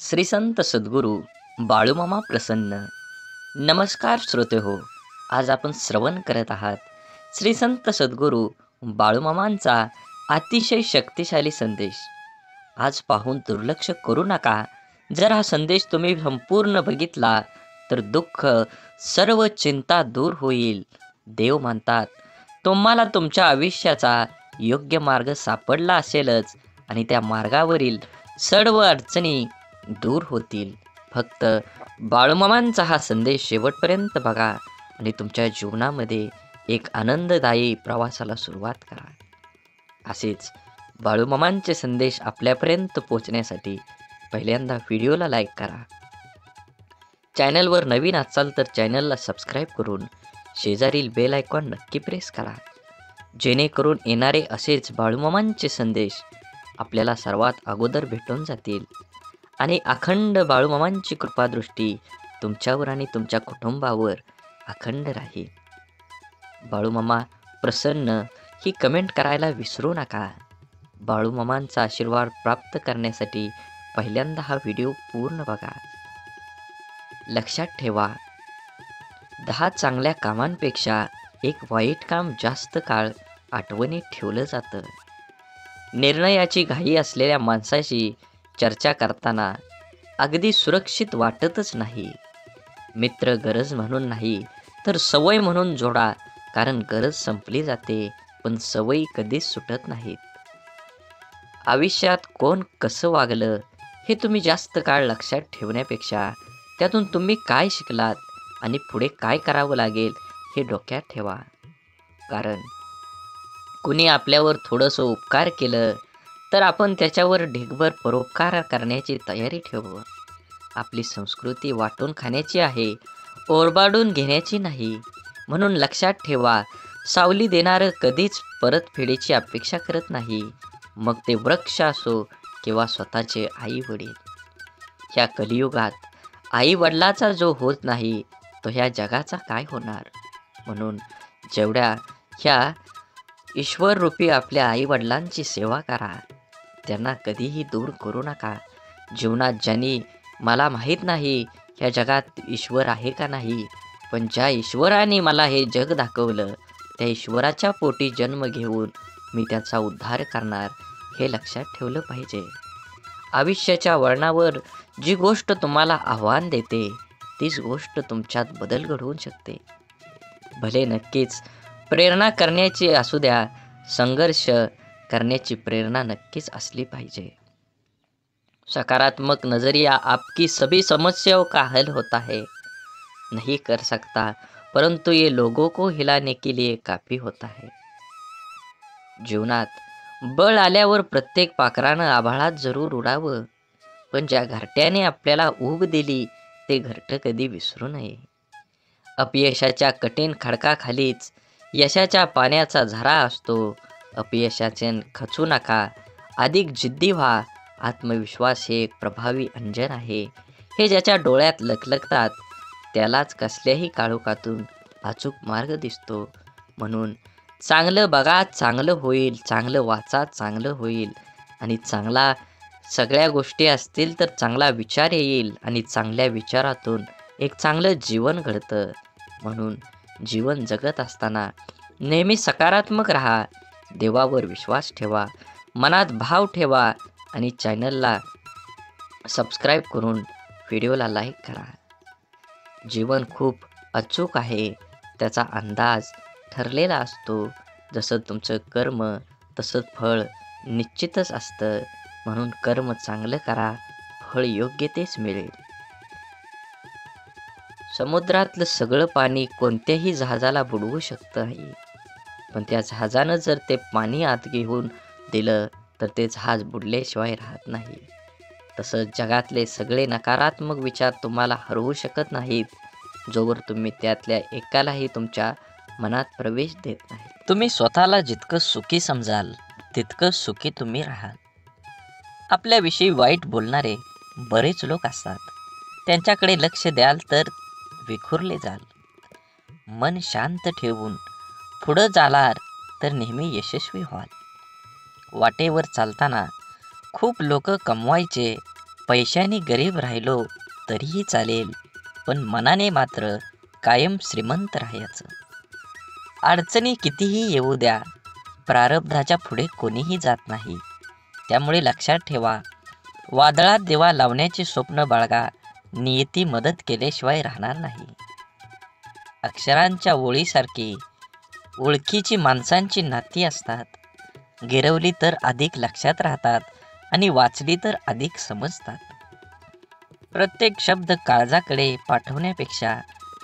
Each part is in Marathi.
श्री संत सद्गुरू बाळूमामा प्रसन्न. नमस्कार श्रोते हो. आज आपण श्रवण करत आहात श्री संत सद्गुरू बाळूमामांचा अतिशय शक्तिशाली संदेश. आज पाहून दुर्लक्ष करू नका. जर हा संदेश तुम्ही संपूर्ण बघितला तर दुःख सर्व चिंता दूर होईल. देव म्हणतात तुम्हाला तुमच्या आयुष्याचा योग्य मार्ग सापडला असेलच आणि त्या मार्गावरील सर्व अडचणी दूर होतील. फक्त बाळूमामांचा हा संदेश शेवटपर्यंत बघा आणि तुमच्या जीवनामध्ये एक आनंददायी प्रवासाला सुरुवात करा. असेच बाळूमामांचे संदेश आपल्यापर्यंत पोहोचण्यासाठी पहिल्यांदा व्हिडिओला लाईक करा. चॅनलवर नवीन असाल तर चॅनलला सबस्क्राईब करून शेजारील बेल आयकॉन नक्की प्रेस करा, जेणेकरून येणारे असेच बाळूमामांचे संदेश आपल्याला सर्वात अगोदर भेटून जातील आणि अखंड बाळूमामांची कृपादृष्टी तुमच्यावर आणि तुमच्या कुटुंबावर अखंड राहील. बाळूमामा प्रसन्न ही कमेंट करायला विसरू नका. बाळूमामांचा आशीर्वाद प्राप्त करण्यासाठी पहिल्यांदा हा व्हिडिओ पूर्ण बघा. लक्षात ठेवा, 10 चांगल्या कामांपेक्षा एक वाईट काम जास्त काळ आठवणीत ठेवलं जातं. निर्णयाची घाई असलेल्या माणसाशी चर्चा करताना अगदी सुरक्षित वाटतच नाही. मित्र गरज म्हणून नाही तर सवय म्हणून जोडा, कारण गरज संपली जाते पण सवयी कधीच सुटत नाहीत. आयुष्यात कोण कसं वागलं हे तुम्ही जास्त काळ लक्षात ठेवण्यापेक्षा त्यातून तुम्ही काय शिकलात आणि पुढे काय करावं लागेल हे डोक्यात ठेवा. कारण कुणी आपल्यावर थोडंसं उपकार केलं तर आपण त्याच्यावर ढीगभर परोपकार करण्याची तयारी ठेवू. आपली संस्कृती वाटून खाण्याची आहे, ओरबाडून घेण्याची नाही. म्हणून लक्षात ठेवा, सावली देणारं कधीच परतफेडीची अपेक्षा करत नाही, मग ते वृक्ष असो किंवा स्वतःचे आई वडील. ह्या कलियुगात आई वडिलाचा जो होत नाही तो ह्या जगाचा काय होणार. म्हणून जेवढ्या ह्या ईश्वररूपी आपल्या आई वडिलांची सेवा करा, त्यांना कधीही दूर करू नका. जीवनात ज्यांनी मला माहीत नाही ह्या जगात ईश्वर आहे का नाही, पण ज्या ईश्वराने मला हे जग दाखवलं त्या ईश्वराच्या पोटी जन्म घेऊन मी त्याचा उद्धार करणार, हे लक्षात ठेवलं पाहिजे. आयुष्याच्या वळणावर जी गोष्ट तुम्हाला आव्हान देते तीच गोष्ट तुमच्यात बदल घडवून शकते. भले नक्कीच प्रेरणा करण्याची असू द्या, संघर्ष करण्याची प्रेरणा नक्कीच असली पाहिजे. सकारात्मक नजरिया आपकी सभी समस्याओं का हल होता है नहीं कर सकता, परंतु ये लोगों को हिलाने के लिए काफी होता है. जीवनात बळ आल्यावर प्रत्येक पाखरानं आभाळात जरूर उडावं, पण ज्या घरट्याने आपल्याला ऊब दिली ते घरटं कधी विसरू नये. अपयशाच्या कठीण खडकाखालीच यशाच्या पाण्याचा झरा असतो. अपयशाचे खचू नका, अधिक जिद्दी व्हा. आत्मविश्वास हे एक प्रभावी अंजन आहे. हे ज्याच्या डोळ्यात लखलखतात त्यालाच कसल्याही काळोखातून अचूक मार्ग दिसतो. म्हणून चांगलं बघा, चांगलं होईल, चांगलं वाचा, चांगलं होईल. आणि चांगला सगळ्या गोष्टी असतील तर चांगला विचार येईल आणि चांगल्या विचारातून एक चांगलं जीवन घडतं. म्हणून जीवन जगत असताना नेहमी सकारात्मक राहा, देवावर विश्वास ठेवा, मनात भाव ठेवा आणि चॅनलला सबस्क्राईब करून व्हिडिओला लाईक करा. जीवन खूप अचूक आहे, त्याचा अंदाज ठरलेला असतो. जसं तुमचं कर्म तसंच फळ निश्चितच असतं. म्हणून कर्म चांगलं करा, फळ योग्य तेच मिळेल. समुद्रातलं सगळं पाणी कोणत्याही जहाजाला बुडवू शकतं आहे, पण त्या जहाजानं जर ते पाणी आत घेऊन दिलं तर ते जहाज बुडल्याशिवाय राहत नाही. तसंच जगातले सगळे नकारात्मक विचार तुम्हाला हरवू शकत नाहीत, जोवर तुम्ही त्यातल्या एकालाही तुमच्या मनात प्रवेश देत नाही. तुम्ही स्वतःला जितकं सुखी समजाल तितकं सुखी तुम्ही राहाल. आपल्याविषयी वाईट बोलणारे बरेच लोक असतात, त्यांच्याकडे लक्ष द्याल तर विखुरले जाल. मन शांत ठेवून पुढं जालार तर नेहमी यशस्वी व्हाल. वाटेवर चालताना खूप लोक कमवायचे पैशाने गरीब राहिलो तरीही चालेल, पण मनाने मात्र कायम श्रीमंत राहायचं. अडचणी कितीही येऊ द्या, प्रारब्धाच्या पुढे कोणीही जात नाही. त्यामुळे लक्षात ठेवा, वादळात दिवा लावण्याचे स्वप्न बाळगा, नियती मदत केल्याशिवाय राहणार नाही. अक्षरांच्या ओळीसारखी ओळखीची माणसांची नाती असतात. गिरवली तर अधिक लक्षात राहतात आणि वाचली तर अधिक समजतात. प्रत्येक शब्द काळजाकडे पाठवण्यापेक्षा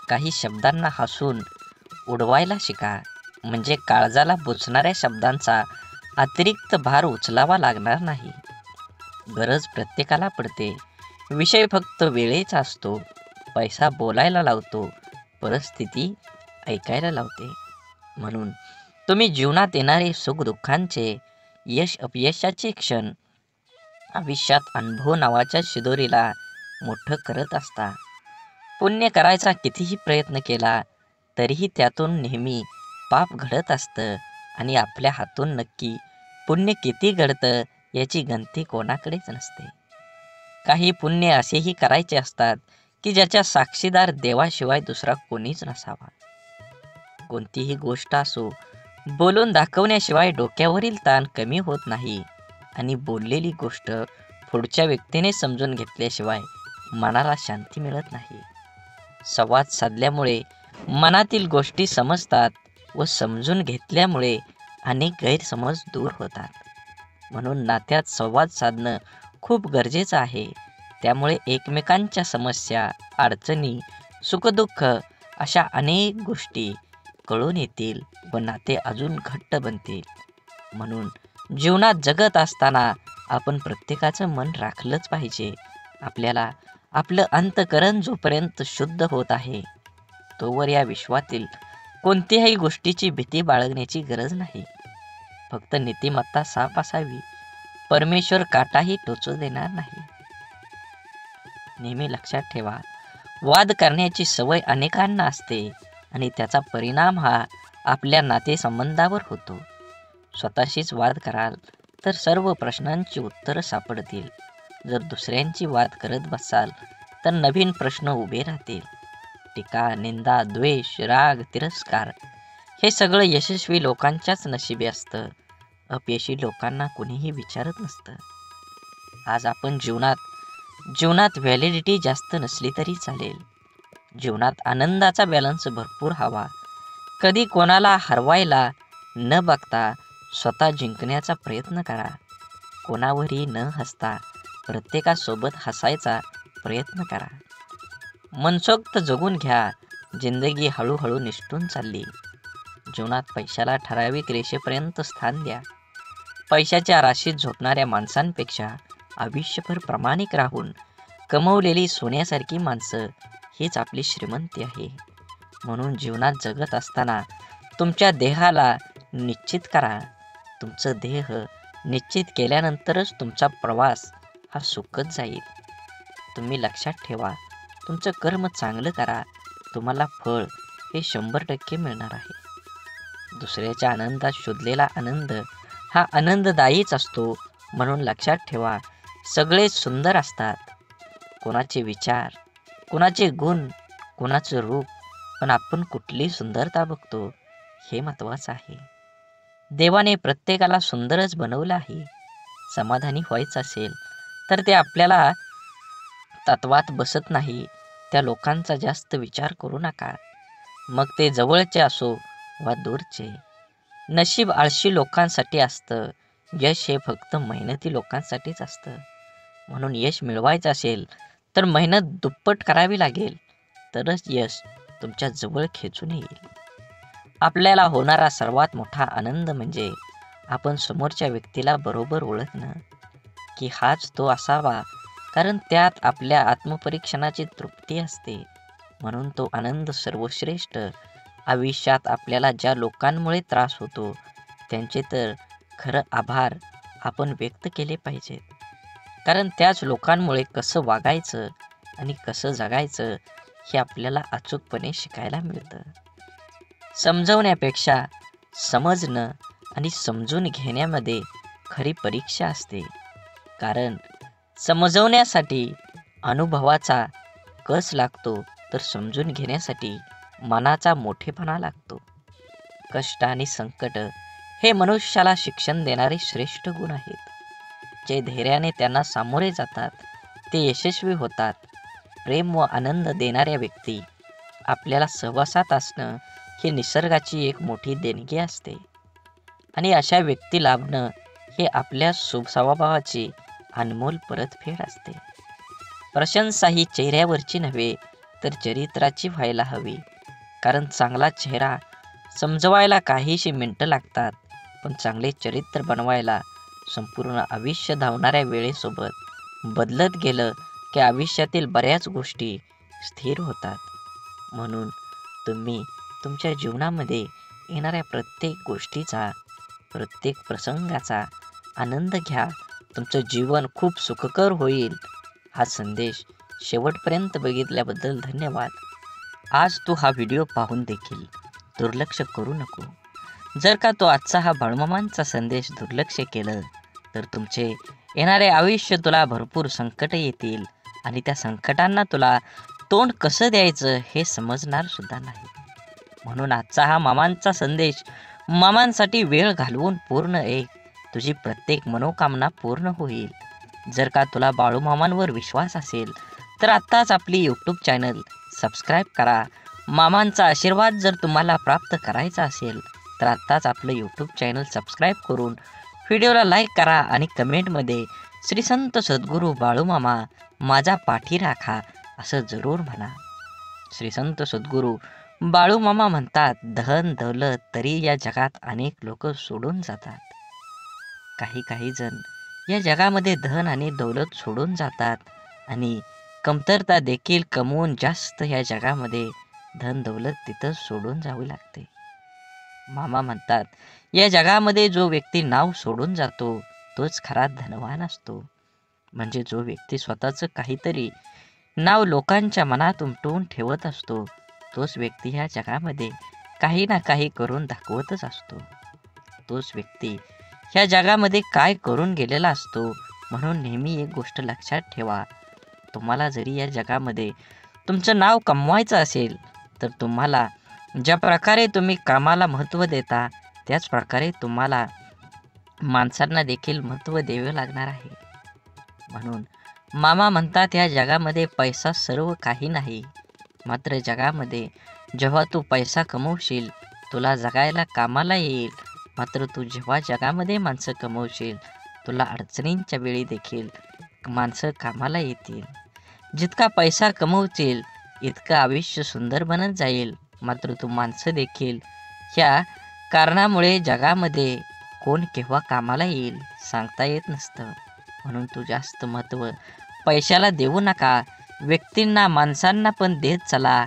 काही शब्दांना हसून उडवायला शिका, म्हणजे काळजाला बुचणाऱ्या शब्दांचा अतिरिक्त भार उचलावा लागणार नाही. गरज प्रत्येकाला पडते, विषय फक्त वेळेचा असतो. पैसा बोलायला लावतो, परिस्थिती ऐकायला लावते. म्हणून तुम्ही जीवनात येणारे सुखदुःखांचे, यश अपयशाचे क्षण आयुष्यात अनुभव नावाच्या शिदोरीला मोठं करत असता. पुण्य करायचा कितीही प्रयत्न केला तरीही त्यातून नेहमी पाप घडत असतं आणि आपल्या हातून नक्की पुण्य किती घडतं याची गणती कोणाकडेच नसते. काही पुण्य असेही करायचे असतात की ज्याच्या साक्षीदार देवाशिवाय दुसरा कोणीच नसावा. कोणतीही गोष्ट असो, बोलून दाखवण्याशिवाय डोक्यावरील ताण कमी होत नाही आणि बोललेली गोष्ट पुढच्या व्यक्तीने समजून घेतल्याशिवाय मनाला शांती मिळत नाही. संवाद साधल्यामुळे मनातील गोष्टी समजतात व समजून घेतल्यामुळे अनेक गैरसमज दूर होतात. म्हणून नात्यात संवाद साधणं खूप गरजेचं आहे. त्यामुळे एकमेकांच्या समस्या, अडचणी, सुखदुःख अशा अनेक गोष्टी कळून येतील व नाते अजून घट्ट बनतील. म्हणून जीवनात जगत असताना आपण प्रत्येकाचं मन राखलंच पाहिजे. आपल्याला आपलं अंतःकरण जोपर्यंत शुद्ध होत आहे तोवर या विश्वातील कोणत्याही गोष्टीची भीती बाळगण्याची गरज नाही. फक्त नीतिमत्ता साफ असावी. परमेश्वर काटाही टोचू देणार नाही. नेहमी लक्षात ठेवा, वाद करण्याची सवय अनेकांना असते आणि त्याचा परिणाम हा आपल्या नातेसंबंधावर होतो. स्वतःशीच वाद कराल तर सर्व प्रश्नांची उत्तरं सापडतील. जर दुसऱ्यांची वाद करत बसाल तर नवीन प्रश्न उभे राहतील. टीका, निंदा, द्वेष, राग, तिरस्कार हे सगळं यशस्वी लोकांच्याच नशिबी असतं. अपयशी लोकांना कुणीही विचारत नसतं. आज आपण जीवनात व्हॅलिडिटी जास्त नसली तरी चालेल. जीवनात आनंदाचा बॅलन्स भरपूर हवा. कधी कोणाला हरवायला न बघता स्वतः जिंकण्याचा प्रयत्न करा. कोणावरही न हसता प्रत्येकासोबत हसायचा प्रयत्न करा. मनसोक्त जगून घ्या. जिंदगी हळूहळू निसटून चालली. जीवनात पैशाला ठराविक रेषेपर्यंत स्थान द्या. पैशाच्या राशीत झोपणाऱ्या माणसांपेक्षा आयुष्यभर प्रामाणिक राहून कमवलेली सोन्यासारखी माणसं हीच आपली श्रीमंती आहे. म्हणून जीवनात जगत असताना तुमच्या देहाला निश्चित करा. तुमचं देह निश्चित केल्यानंतरच तुमचा प्रवास हा सुखद जाईल. तुम्ही लक्षात ठेवा, तुमचं कर्म चांगलं करा, तुम्हाला फळ हे 100% मिळणार आहे. दुसऱ्याच्या आनंदात शोधलेला आनंद हा आनंददायीच असतो. म्हणून लक्षात ठेवा, सगळे सुंदर असतात. कोणाचे विचार, कोणाचे गुण, कोणाचं रूप, पण आपण कुठली सुंदरता बघतो हे महत्त्वाचं आहे. देवाने प्रत्येकाला सुंदरच बनवलं आहे. समाधानी व्हायचं असेल तर ते आपल्याला तत्वात बसत नाही त्या लोकांचा जास्त विचार करू नका. मग ते जवळचे असो वा दूरचे. नशीब आळशी लोकांसाठी असतं. यश हे फक्त मेहनती लोकांसाठीच असतं. म्हणून यश मिळवायचं असेल तर मेहनत दुप्पट करावी लागेल. तरच यश तुमच्या जवळ खेचून येईल. आपल्याला होणारा सर्वात मोठा आनंद म्हणजे आपण समोरच्या व्यक्तीला बरोबर ओळखणं, की हाच तो असावा, कारण त्यात आपल्या आत्मपरीक्षणाची तृप्ती असते. म्हणून तो आनंद सर्वश्रेष्ठ. आयुष्यात आपल्याला ज्या लोकांमुळे त्रास होतो त्यांचे तर खरं आभार आपण व्यक्त केले पाहिजेत. कारण त्याच लोकांमुळे कसं वागायचं आणि कसं जगायचं हे आपल्याला अचूकपणे शिकायला मिळतं. समजवण्यापेक्षा समजणं आणि समजून घेण्यामध्ये खरी परीक्षा असते. कारण समजवण्यासाठी अनुभवाचा कस लागतो, तर समजून घेण्यासाठी मनाचा मोठेपणा लागतो. कष्ट आणि संकट हे मनुष्याला शिक्षण देणारे श्रेष्ठ गुण आहेत. जे धैर्याने त्यांना सामोरे जातात ते यशस्वी होतात. प्रेम व आनंद देणाऱ्या व्यक्ती आपल्याला सहवासात असणं ही निसर्गाची एक मोठी देणगी असते आणि अशा व्यक्ती लाभणं हे आपल्या स्वभावाची अनमोल परतफेड असते. प्रशंसा ही चेहऱ्यावरची नव्हे तर चरित्राची व्हायला हवी. कारण चांगला चेहरा समजवायला काहीशी मिनिटं लागतात, पण चांगले चरित्र बनवायला संपूर्ण आयुष्य धावणाऱ्या वेळेसोबत बदलत गेलं की आयुष्यातील बऱ्याच गोष्टी स्थिर होतात. म्हणून तुम्ही तुमच्या जीवनामध्ये येणाऱ्या प्रत्येक गोष्टीचा, प्रत्येक प्रसंगाचा आनंद घ्या. तुमचं जीवन खूप सुखकर होईल. हा संदेश शेवटपर्यंत बघितल्याबद्दल धन्यवाद. आज तू हा व्हिडिओ पाहून देखील दुर्लक्ष करू नको. जर का तो आजचा हा बाळूमामांचा संदेश दुर्लक्ष केलं तर तुमचे येणारे आयुष्य तुला भरपूर संकट येतील आणि त्या संकटांना तुला तोंड कसं द्यायचं हे समजणार सुद्धा नाही. म्हणून आजचा हा मामांचा संदेश मामांसाठी वेळ घालवून पूर्ण ऐक. तुझी प्रत्येक मनोकामना पूर्ण होईल. जर का तुला बाळूमामांवर विश्वास असेल तर आत्ताच आपली यूट्यूब चॅनल सबस्क्राईब करा. मामांचा आशीर्वाद जर तुम्हाला प्राप्त करायचा असेल तर आत्ताच आपलं यूट्यूब चॅनल सबस्क्राईब करून व्हिडिओला लाईक करा आणि कमेंटमध्ये श्री संत सद्गुरू बाळूमामा माझा पाठी राखा असं जरूर म्हणा. श्री संत सद्गुरू बाळूमामा म्हणतात, धन दौलत तरी या जगात अनेक लोक सोडून जातात. काही जण या जगामध्ये धन आणि दौलत सोडून जातात आणि कमतरता देखील कमवून जास्त या जगामध्ये धन दौलत तिथं सोडून जावी लागते. मामा म्हणतात, या जगामध्ये जो व्यक्ती नाव सोडून जातो तोच खरा धनवान असतो. म्हणजे जो व्यक्ती स्वतःचं काहीतरी नाव लोकांच्या मनात उमटवून ठेवत असतो तोच व्यक्ती ह्या जगामध्ये काही ना काही करून दाखवतच असतो. तोच व्यक्ती ह्या जगामध्ये काय करून गेलेला असतो. म्हणून नेहमी एक गोष्ट लक्षात ठेवा, तुम्हाला जरी या जगामध्ये तुमचं नाव कमवायचं असेल तर तुम्हाला ज्या प्रकारे तुम्ही कामाला महत्त्व देता त्याच प्रकारे तुम्हाला माणसांना देखील महत्त्व द्यावे लागणार आहे. म्हणून मामा म्हणतात, या जगामध्ये पैसा सर्व काही नाही. मात्र जगामध्ये जेव्हा तू पैसा कमवशील तुला जगायला कामाला येईल. मात्र तू जेव्हा जगामध्ये माणसं कमवशील तुला अडचणींच्या वेळी देखील माणसं कामाला येतील. जितका पैसा कमवशील इतकं आयुष्य सुंदर बनत जाईल. मात्र तू माणसं देखील ह्या कारणामुळे जगामध्ये कोण केव्हा कामाला येईल सांगता येत नसतं. म्हणून तू जास्त महत्त्व पैशाला देऊ नका, व्यक्तींना माणसांना पण देत चला.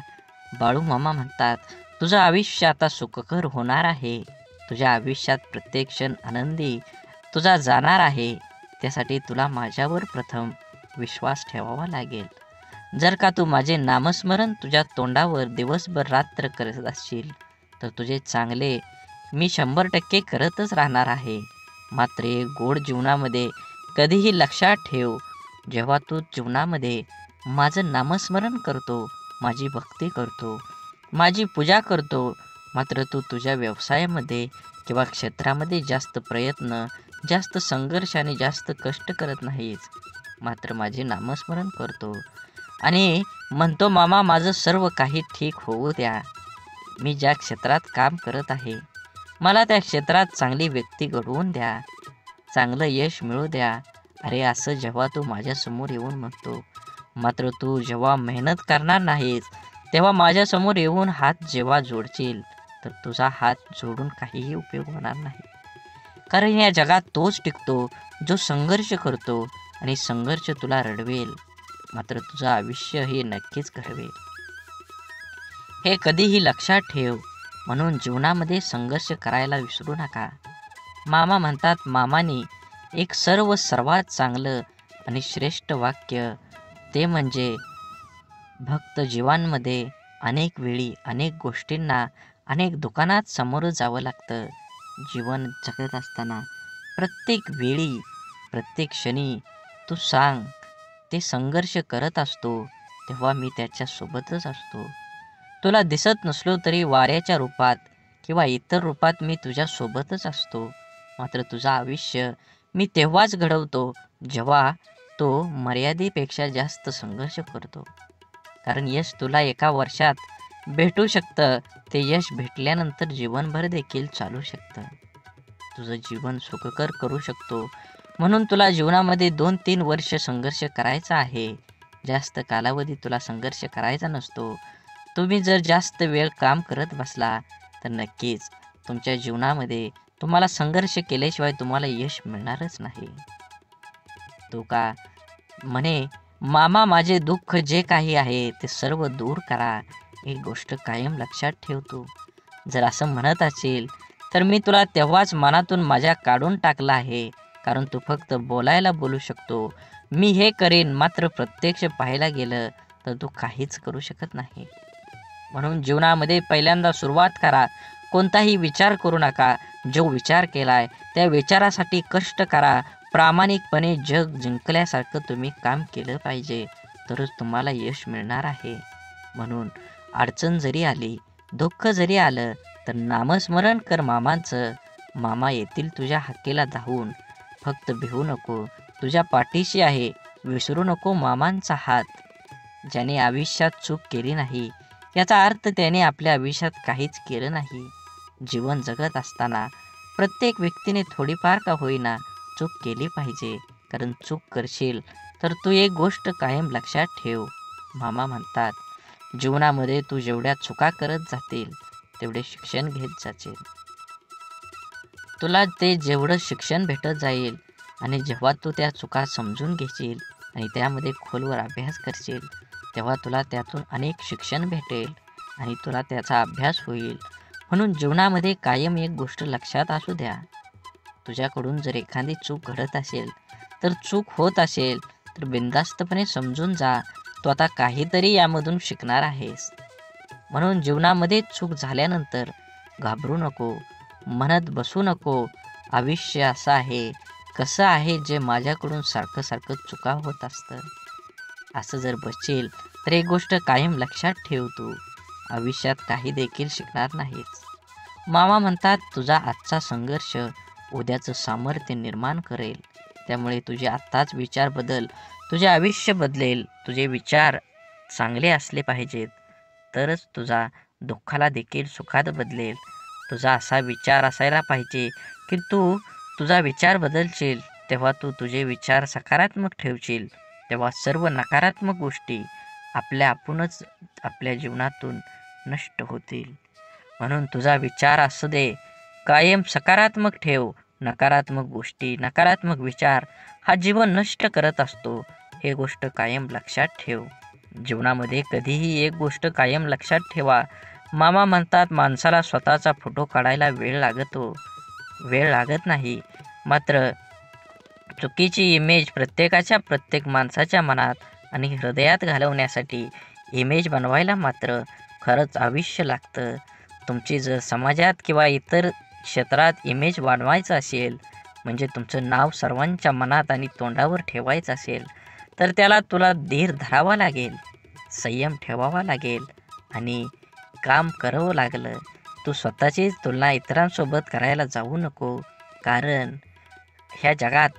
बाळूमामा म्हणतात, तुझं आयुष्य आता सुखकर होणार आहे. तुझ्या आयुष्यात प्रत्येक क्षण आनंदी तुझा जाणार आहे. त्यासाठी तुला माझ्यावर प्रथम विश्वास ठेवावा लागेल. जर का तू माझे नामस्मरण तुझ्या तोंडावर दिवसभर रात्र करत असशील तर तुझे चांगले मी 100% करतच राहणार आहे. मात्र एक गोड जीवनामध्ये कधीही लक्षात ठेव, जेव्हा तू जीवनामध्ये माझं नामस्मरण करतो, माझी भक्ती करतो, माझी पूजा करतो, मात्र तू तुझ्या व्यवसायामध्ये किंवा क्षेत्रामध्ये जास्त प्रयत्न, जास्त संघर्ष आणि जास्त कष्ट करत नाहीस. मात्र माझे नामस्मरण करतो आणि म्हणतो, मामा माझं सर्व काही ठीक होऊ द्या. मी ज्या क्षेत्रात काम करत आहे मला त्या क्षेत्रात चांगली व्यक्ती घडवून द्या, चांगलं यश मिळू द्या. अरे असं जेव्हा तू माझ्यासमोर येऊन म्हणतो, मात्र तू जेव्हा मेहनत करणार नाहीस तेव्हा माझ्यासमोर येऊन हात जेव्हा जोडशील तर तुझा हात जोडून काहीही उपयोग होणार नाही. कारण या जगात तोच टिकतो जो संघर्ष करतो आणि संघर्ष तुला रडवेल, मात्र तुझं आयुष्य हे नक्कीच घडवेल. हे कधीही लक्षात ठेव. म्हणून जीवनामध्ये संघर्ष करायला विसरू नका. मामा म्हणतात, मामानी एक सर्वात चांगलं आणि श्रेष्ठ वाक्य ते म्हणजे भक्त जीवांमध्ये अनेक वेळी अनेक गोष्टींना अनेक दुकानात सामोरं जावं लागतं. जीवन जगत असताना प्रत्येक वेळी प्रत्येक क्षणी तू सांग ते संघर्ष करत असतो तेव्हा मी त्याच्यासोबतच असतो. तुला दिसत नसलो तरी वाऱ्याच्या रूपात किंवा इतर रूपात मी तुझ्यासोबतच असतो. मात्र तुझं आयुष्य मी तेव्हाच घडवतो जेव्हा तो मर्यादेपेक्षा जास्त संघर्ष करतो. कारण यश तुला एका वर्षात भेटू शकतं, ते यश भेटल्यानंतर जीवनभर देखील चालू शकतं. तुझं जीवन सुखकर करू शकतो. म्हणून तुला जीवनामध्ये 2-3 वर्ष संघर्ष करायचा आहे. जास्त कालावधी तुला संघर्ष करायचा नसतो. तुम्ही जर जास्त वेळ काम करत बसला तर नक्कीच तुमच्या जीवनामध्ये तुम्हाला संघर्ष केल्याशिवाय तुम्हाला यश मिळणारच नाही. तो का म्हणे, मामा माझे दुःख जे काही आहे ते सर्व दूर करा. एक गोष्ट कायम लक्षात ठेवतो. जर असं म्हणत असेल तर मी तुला तेव्हाच मनातून माझ्या काढून टाकला आहे. कारण तू फक्त बोलायला बोलू शकतो, मी हे करेन, मात्र प्रत्यक्ष पाहायला गेलं तर तू काहीच करू शकत नाही. म्हणून जीवनामध्ये पहिल्यांदा सुरुवात करा. कोणताही विचार करू नका. जो विचार केलाय त्या विचारासाठी कष्ट करा. प्रामाणिकपणे जग जिंकल्यासारखं तुम्ही काम केलं पाहिजे, तरच तुम्हाला यश मिळणार आहे. म्हणून अडचण जरी आली, दुःख जरी आलं तर नामस्मरण कर मामांचं. मामा येतील तुझ्या हाकेला धावून. फक्त भिवू नको, तुझ्या पाठीशी आहे. विसरू नको मामांचा हात. ज्याने आयुष्यात चूक केली नाही याचा अर्थ त्याने आपल्या आयुष्यात काहीच केलं नाही. जीवन जगत असताना प्रत्येक व्यक्तीने थोडीफार का होईना चूक केली पाहिजे. कारण चूक करशील तर तू एक गोष्ट कायम लक्षात ठेव. मामा म्हणतात, जीवनामध्ये तू जेवढ्या चुका करत जातील तेवढे शिक्षण घेत जाशील. तुला ते जेवढं शिक्षण भेटत जाईल आणि जेव्हा तू त्या चुका समजून घेशील आणि त्यामध्ये खोलवर अभ्यास करशील तेव्हा तुला त्यातून अनेक शिक्षण भेटेल आणि तुला त्याचा अभ्यास होईल. म्हणून जीवनामध्ये कायम एक गोष्ट लक्षात असू द्या. तुझ्याकडून जर एखादी चूक घडत असेल तर चूक होत असेल तर बिनधास्तपणे समजून जा, तू आता काहीतरी यामधून शिकणार आहेस. म्हणून जीवनामध्ये चूक झाल्यानंतर घाबरू नको, म्हणत बसू नको आयुष्य असं आहे, कसं आहे जे माझ्याकडून सारखं सारखं चुका होत असतं. असं जर बसशील तर एक गोष्ट कायम लक्षात ठेव, तू आयुष्यात काही देखील शिकणार नाहीस. मामा म्हणतात, तुझा आजचा संघर्ष उद्याचं सामर्थ्य निर्माण करेल. त्यामुळे तुझे आत्ताच विचार बदल, तुझे आयुष्य बदलेल. तुझे विचार चांगले असले पाहिजेत तरच तुझा दुःखाला देखील सुखात बदलेल. तुझा असा विचार असायला पाहिजे की तू तुझा विचार बदलशील तेव्हा तू तुझे विचार सकारात्मक ठेवशील, तेव्हा सर्व नकारात्मक गोष्टी आपणच आपल्या जीवनातून नष्ट होतील. म्हणून तुझा विचार असू दे कायम सकारात्मक ठेव. नकारात्मक गोष्टी, नकारात्मक विचार हा जीवन नष्ट करत असतो. हे गोष्ट कायम लक्षात ठेव. जीवनामध्ये कधीही एक गोष्ट कायम लक्षात ठेवा. मामा म्हणतात, माणसाला स्वतःचा फोटो काढायला वेळ लागत नाही, मात्र चुकीची इमेज प्रत्येक माणसाच्या मनात आणि हृदयात घालवण्यासाठी इमेज बनवायला मात्र खरंच आयुष्य लागतं. तुमची जर समाजात किंवा इतर क्षेत्रात इमेज वाढवायचं असेल, म्हणजे तुमचं नाव सर्वांच्या मनात आणि तोंडावर ठेवायचं असेल तर त्याला तुला धीर धरावा लागेल, संयम ठेवावा लागेल आणि काम करावं लागलं. तू स्वतःची तुलना इतरांसोबत करायला जाऊ नको. कारण ह्या जगात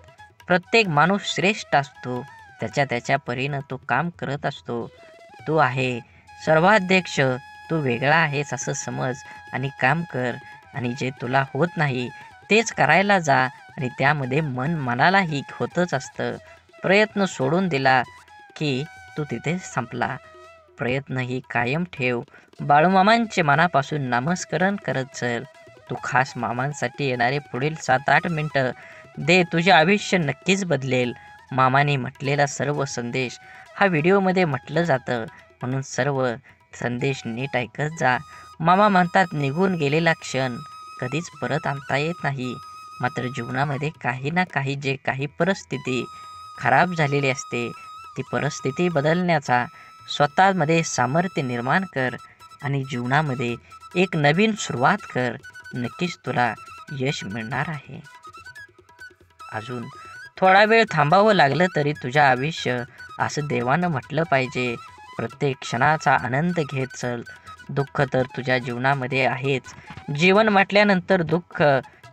प्रत्येक माणूस श्रेष्ठ असतो. त्याच्या परीनं तो काम करत असतो. तू आहे सर्वाध्यक्ष, तू वेगळा आहेस असं समज आणि काम कर. आणि जे तुला होत नाही तेच करायला जा आणि त्यामध्ये मनालाही होतच असतं. प्रयत्न सोडून दिला की तू तिथे संपला. प्रयत्नही कायम ठेव. बाळूमामांचे मनापासून नामस्मरण करत चल. तू खास मामांसाठी येणारे पुढील 7-8 मिनटं दे. तुझे आयुष्य नक्कीच बदलेल. मामाने म्हटलेला सर्व संदेश हा व्हिडिओमध्ये म्हटलं जातं, म्हणून सर्व संदेश नीट ऐकत जा. मामा म्हणतात, निघून गेलेला क्षण कधीच परत आणता येत नाही, मात्र जीवनामध्ये काही ना काही परिस्थिती खराब झालेली असते, ती परिस्थिती बदलण्याचा स्वतःमध्ये सामर्थ्य निर्माण कर आणि जीवनामध्ये एक नवीन सुरुवात कर. नक्कीच तुला यश मिळणार आहे. अजून थोडा वेळ थांबावं लागलं तरी तुझं आयुष्य असं देवानं म्हटलं पाहिजे. प्रत्येक क्षणाचा आनंद घेत चल. दुःख तर तुझ्या जीवनामध्ये आहेच. जीवन म्हटल्यानंतर दुःख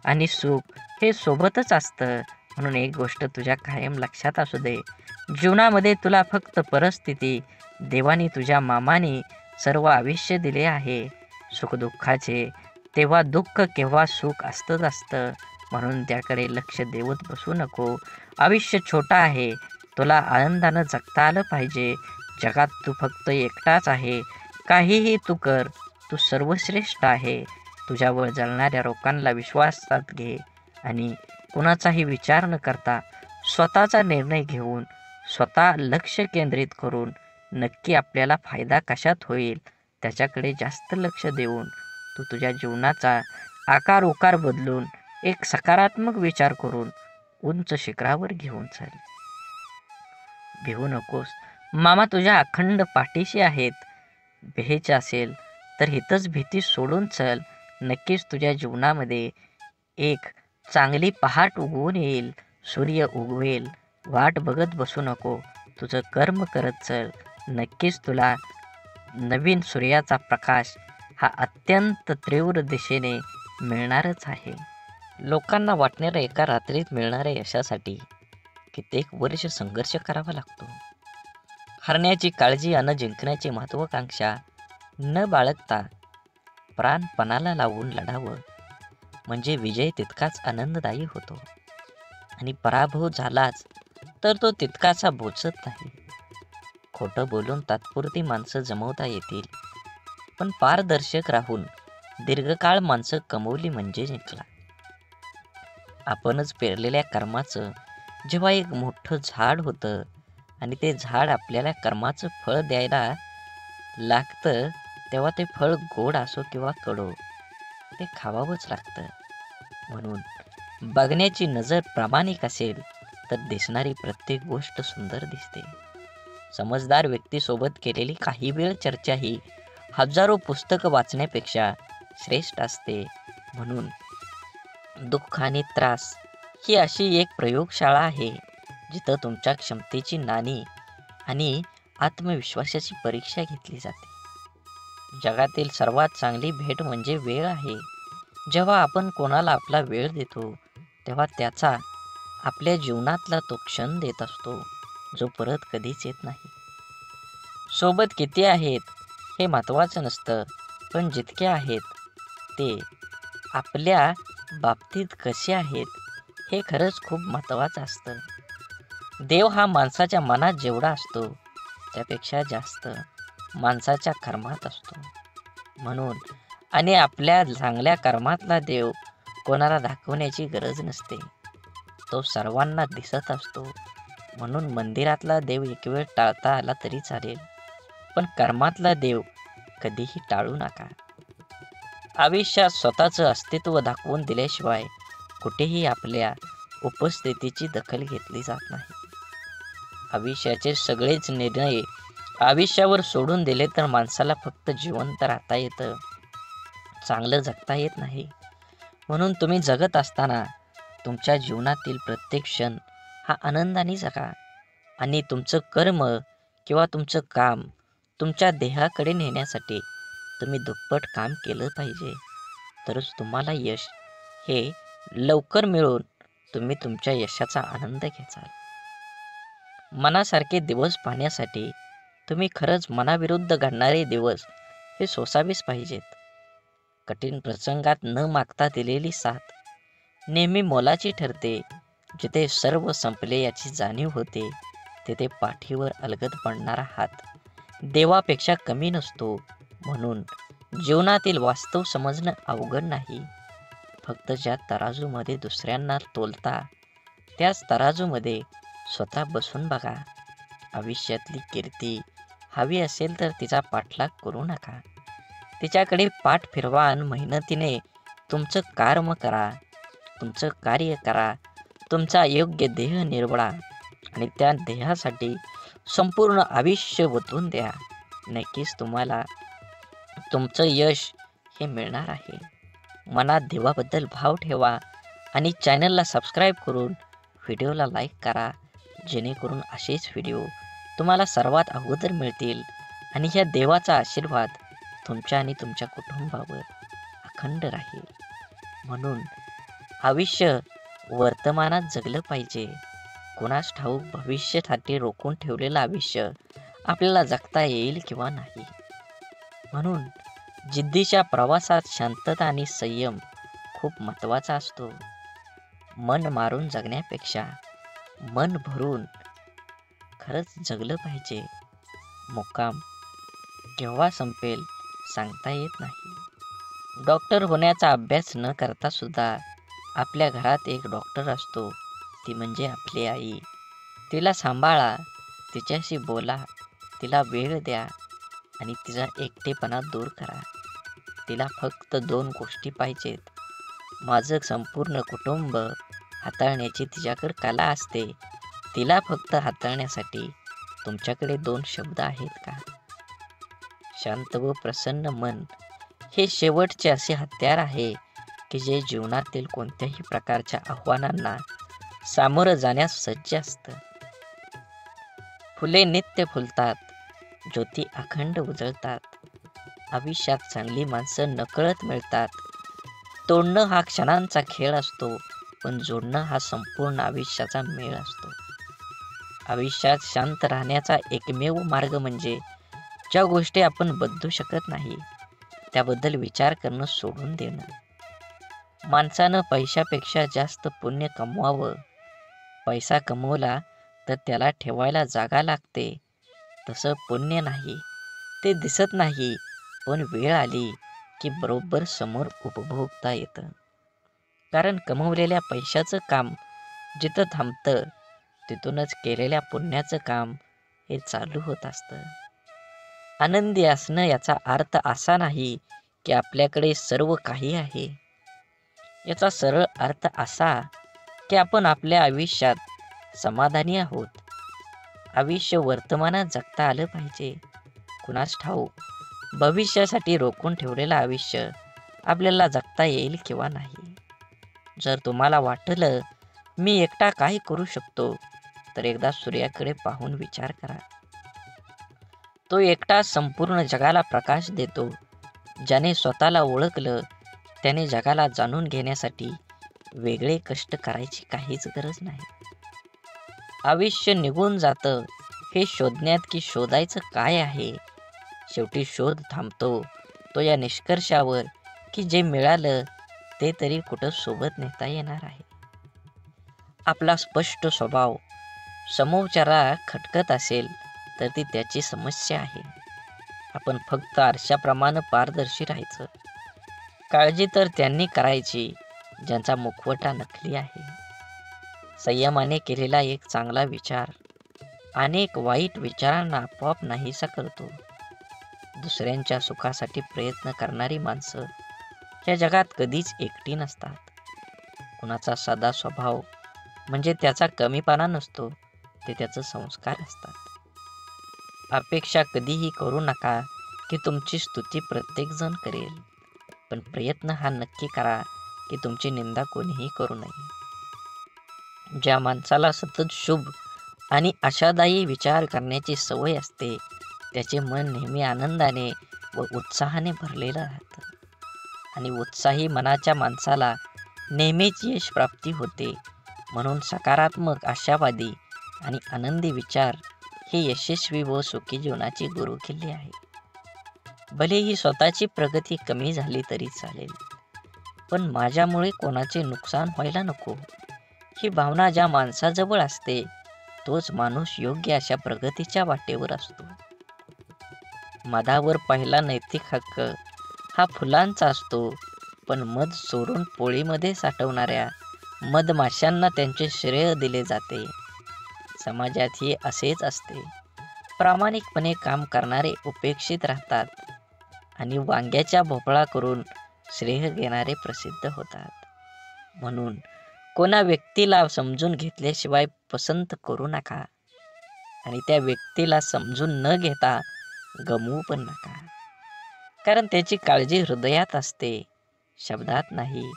आणि सुख हे सोबतच असतं. म्हणून एक गोष्ट तुझ्या कायम लक्षात असू दे. जीवनामध्ये तुला फक्त परिस्थिती, देवाने तुझ्या मामाने सर्व आयुष्य दिले आहे सुखदुःखाचे. तेव्हा दुःख केव्हा सुख असतंच असतं. म्हणून त्याकडे लक्ष देवत बसू नको. आयुष्य छोटं आहे. तुला आनंदानं जगता आलं पाहिजे. जगात तू फक्त एकटाच आहे. काहीही तू कर, तू सर्वश्रेष्ठ आहे. तुझ्यावर जळणाऱ्या लोकांना विश्वासात घे आणि कुणाचाही विचार न करता स्वतःचा निर्णय घेऊन स्वतः लक्ष केंद्रित करून नक्की आपल्याला फायदा कशात होईल त्याच्याकडे जास्त लक्ष देऊन तू तुझ्या जीवनाचा आकार उकार बदलून एक सकारात्मक विचार करून उंच शिखरावर घेऊन चल. भिवू नकोस. मामा तुझ्या अखंड पाठीशी आहेत. भ्यायचे असेल तर हितच भीती सोडून चल. नक्कीच तुझ्या जीवनामध्ये एक चांगली पहाट उगवून येईल. सूर्य उगवेल. वाट बघत बसू नको. तुझं कर्म करत चल. नक्कीच तुला नवीन सूर्याचा प्रकाश हा अत्यंत तीव्र दिशेने मिळणारच आहे. लोकांना वाटणाऱ्या एका रात्रीत मिळणाऱ्या यशासाठी कित्येक वर्ष संघर्ष करावा लागतो. हरण्याची काळजी अन जिंकण्याची महत्त्वाकांक्षा न बाळगता प्राणपणाला लावून लढावं म्हणजे विजय तितकाच आनंददायी होतो. आणि पराभव झालाच तर तो तितकासा बोचत नाही. खोटं बोलून तात्पुरती माणसं जमवता येतील, पण पारदर्शक राहून दीर्घकाळ माणसं कमवली म्हणजे जिंकला. आपणच पेरलेल्या कर्माचं जेव्हा एक मोठं झाड होतं आणि ते झाड आपल्याला कर्माचं फळ द्यायला लागतं, तेव्हा ते फळ गोड असो किंवा कडू ते खावावंच लागतं. म्हणून बघण्याची नजर प्रामाणिक असेल तर दिसणारी प्रत्येक गोष्ट सुंदर दिसते. समजदार व्यक्तीसोबत केलेली काही वेळ चर्चा ही हजारो पुस्तकं वाचण्यापेक्षा श्रेष्ठ असते. म्हणून दुःख आणि त्रास ही अशी एक प्रयोगशाळा आहे जिथं तुमच्या क्षमतेची नाणी आणि आत्मविश्वासाची परीक्षा घेतली जाते. जगातील सर्वात चांगली भेट म्हणजे वेळ आहे. जेव्हा आपण कोणाला आपला वेळ देतो तेव्हा त्याचा आपल्या जीवनातला तो क्षण देत असतो जो परत कधीच येत नाही. सोबत किती आहेत हे महत्त्वाचं नसतं, पण जितके आहेत ते आपल्या बाबतीत कसे आहेत हे खरंच खूप महत्त्वाचं असतं. देव हा माणसाच्या मनात जेवढा असतो त्यापेक्षा जास्त माणसाच्या कर्मात असतो. म्हणून आणि आपल्या चांगल्या कर्मातला देव कोणाला दाखवण्याची गरज नसते. तो सर्वांना दिसत असतो. म्हणून मंदिरातला देव एक वेळ टाळता आला तरी चालेल, पण कर्मातला देव कधीही टाळू नका. आयुष्यात स्वतःचं अस्तित्व दाखवून दिल्याशिवाय कुठेही आपल्या उपस्थितीची दखल घेतली जात नाही. आयुष्याचे सगळेच निर्णय आयुष्यावर सोडून दिले तर माणसाला फक्त जिवंत राहता येतं, चांगलं जगता येत नाही. म्हणून तुम्ही जगत असताना तुमच्या जीवनातील प्रत्येक क्षण हा आनंदाने जगा आणि तुमचं कर्म किंवा तुमचं काम तुमच्या देहाकडे नेण्यासाठी तुम्ही दुप्पट काम केलं पाहिजे. तरच तुम्हाला यश हे लवकर मिळून तुम्ही तुमच्या यशाचा आनंद घ्याल. मनासारखे दिवस पाहण्यासाठी तुम्ही खरंच मनाविरुद्ध घडणारे दिवस हे सोसावेच पाहिजेत. कठीण प्रसंगात न मागता दिलेली साथ नेहमी मोलाची ठरते. जिथे सर्व संपले याची जाणीव होते तिथे पाठीवर अलगद पडणारा हात देवापेक्षा कमी नसतो. म्हणून जीवनातील वास्तव समजणं अवघड नाही. फक्त ज्या तराजूमध्ये दुसऱ्यांना तोलता त्याच तराजूमध्ये स्वतः बसून बघा. आयुष्यातली कीर्ती हवी असेल तर तिचा पाठलाग करू नका. तिच्याकडे पाठ फिरवा आणि मेहनतीने तुमचं कर्म करा, तुमचं कार्य करा, तुमचा योग्य देह निवडा आणि त्या देहासाठी संपूर्ण आयुष्य ओतून द्या. नक्कीच तुम्हाला तुमचं यश हे मिळणार आहे. मनात देवाबद्दल भाव ठेवा आणि चॅनलला सबस्क्राईब करून व्हिडिओला लाईक करा, जेणेकरून असेच व्हिडिओ तुम्हाला सर्वात अगोदर मिळतील आणि ह्या देवाचा आशीर्वाद तुमच्या आणि तुमच्या कुटुंबावर अखंड राहील. म्हणून आयुष्य वर्तमानात जगलं पाहिजे. कोणास ठाऊक भविष्यासाठी रोखून ठेवलेलं आयुष्य आपल्याला जगता येईल किंवा नाही. म्हणून जिद्दीच्या प्रवासात शांतता आणि संयम खूप महत्त्वाचा असतो. मन मारून जगण्यापेक्षा मन भरून खरंच जगलं पाहिजे. मुक्काम केव्हा संपेल सांगता येत नाही. डॉक्टर होण्याचा अभ्यास न करता सुद्धा आपल्या घरात एक डॉक्टर असतो, ती म्हणजे आपली आई. तिला सांभाळा, तिच्याशी बोला, तिला वेळ द्या आणि तिचा एकटेपणा दूर करा. तिला फक्त 2 गोष्टी पाहिजेत. माझं संपूर्ण कुटुंब हाताळण्याची तिच्याकडे कला असते. तिला फक्त हाताळण्यासाठी तुमच्याकडे 2 शब्द आहेत का? शांत व प्रसन्न मन हे शेवटचे असे हत्यार आहे की जे जीवनातील कोणत्याही प्रकारच्या आव्हानांना सामोरं जाण्यास सज्ज असतं. फुले नित्य फुलतात, ज्योती अखंड उजळतात. आयुष्यात चांगली माणसं नकळत मिळतात. तोडणं हा क्षणांचा खेळ असतो, पण जोडणं हा संपूर्ण आयुष्याचा मेळ असतो. आयुष्यात शांत राहण्याचा एकमेव मार्ग म्हणजे ज्या गोष्टी आपण बदलू शकत नाही त्याबद्दल विचार करणं सोडून देणं. माणसानं पैशापेक्षा जास्त पुण्य कमवावं. पैसा कमवला तर त्याला ठेवायला जागा लागते. तसं पुण्य नाही, ते दिसत नाही, पण वेळ आली की बरोबर समोर उपभोगता येतं. कारण कमवलेल्या पैशाचं काम जिथं थांबतं तिथूनच केलेल्या पुण्याचं काम हे चालू होत असतं. आनंदी असणं याचा अर्थ असा नाही की आपल्याकडे सर्व काही आहे. याचा सरळ अर्थ असा की आपण आपल्या आयुष्यात समाधानी आहोत. आयुष्य वर्तमानात जगता आलं पाहिजे. कुणास ठाऊक भविष्यासाठी रोखून ठेवलेलं आयुष्य आपल्याला जगता येईल किंवा नाही. जर तुम्हाला वाटलं मी एकटा काय करू शकतो, तर एकदा सूर्याकडे पाहून विचार करा. तो एकटा संपूर्ण जगाला प्रकाश देतो. ज्याने स्वतःला ओळखलं त्याने जगाला जाणून घेण्यासाठी वेगळे कष्ट करायची काहीच गरज नाही. आयुष्य निघून जातं हे शोधण्यात की शोधायचं काय आहे. शेवटी शोध थांबतो तो या निष्कर्षावर की जे मिळालं ते तरी कुठं सोबत नेता येणार आहे. आपला स्पष्ट स्वभाव समोरच्याला खटकत असेल तर ती त्याची समस्या आहे. आपण फक्त आरशाप्रमाणे पारदर्शी राहायचं. काळजी तर त्यांनी करायची ज्यांचा मुखवटा नकली आहे. संयमाने केलेला एक चांगला विचार अनेक वाईट विचारांना आपोआप नाहीसा करतो. दुसऱ्यांच्या सुखासाठी प्रयत्न करणारी माणसं या जगात कधीच एकटी नसतात. कुणाचा साधा स्वभाव म्हणजे त्याचा कमीपणा नसतो, ते त्याचं संस्कार असतात. अपेक्षा कधीही करू नका की तुमची स्तुती प्रत्येकजण करेल, पण प्रयत्न हा नक्की करा की तुमची निंदा कोणीही करू नये. ज्या माणसाला सतत शुभ आणि आशादायी विचार करण्याची सवय असते त्याचे मन नेहमी आनंदाने व उत्साहाने भरलेलं राहतं. आणि उत्साही मनाच्या माणसाला नेहमीच यश प्राप्ती होते. म्हणून सकारात्मक, आशावादी आणि आनंदी विचार हे यशस्वी व सुखी जीवनाची गुरुकिल्ली आहे. भलेही स्वतःची प्रगती कमी झाली तरी चालेल, पण माझ्यामुळे कोणाचे नुकसान व्हायला नको ही भावना ज्या माणसाजवळ असते तोच माणूस योग्य अशा प्रगतीच्या वाटेवर असतो. मधावर पहिला नैतिक हक्क हा फुलांचा असतो, पण मध चोरून पोळीमध्ये साठवणाऱ्या मधमाशांना त्यांचे श्रेय दिले जाते. समाजातही असेच असते. प्रामाणिकपणे काम करणारे उपेक्षित राहतात आणि वांग्याच्या भोपळा करून श्रेय घेणारे प्रसिद्ध होतात. म्हणून कोणा व्यक्तीला समजून घेतल्याशिवाय पसंत करू नका आणि त्या व्यक्तीला समजून न घेता गमवू पण नका. कारण त्याची काळजी हृदयात असते, शब्दात नाही.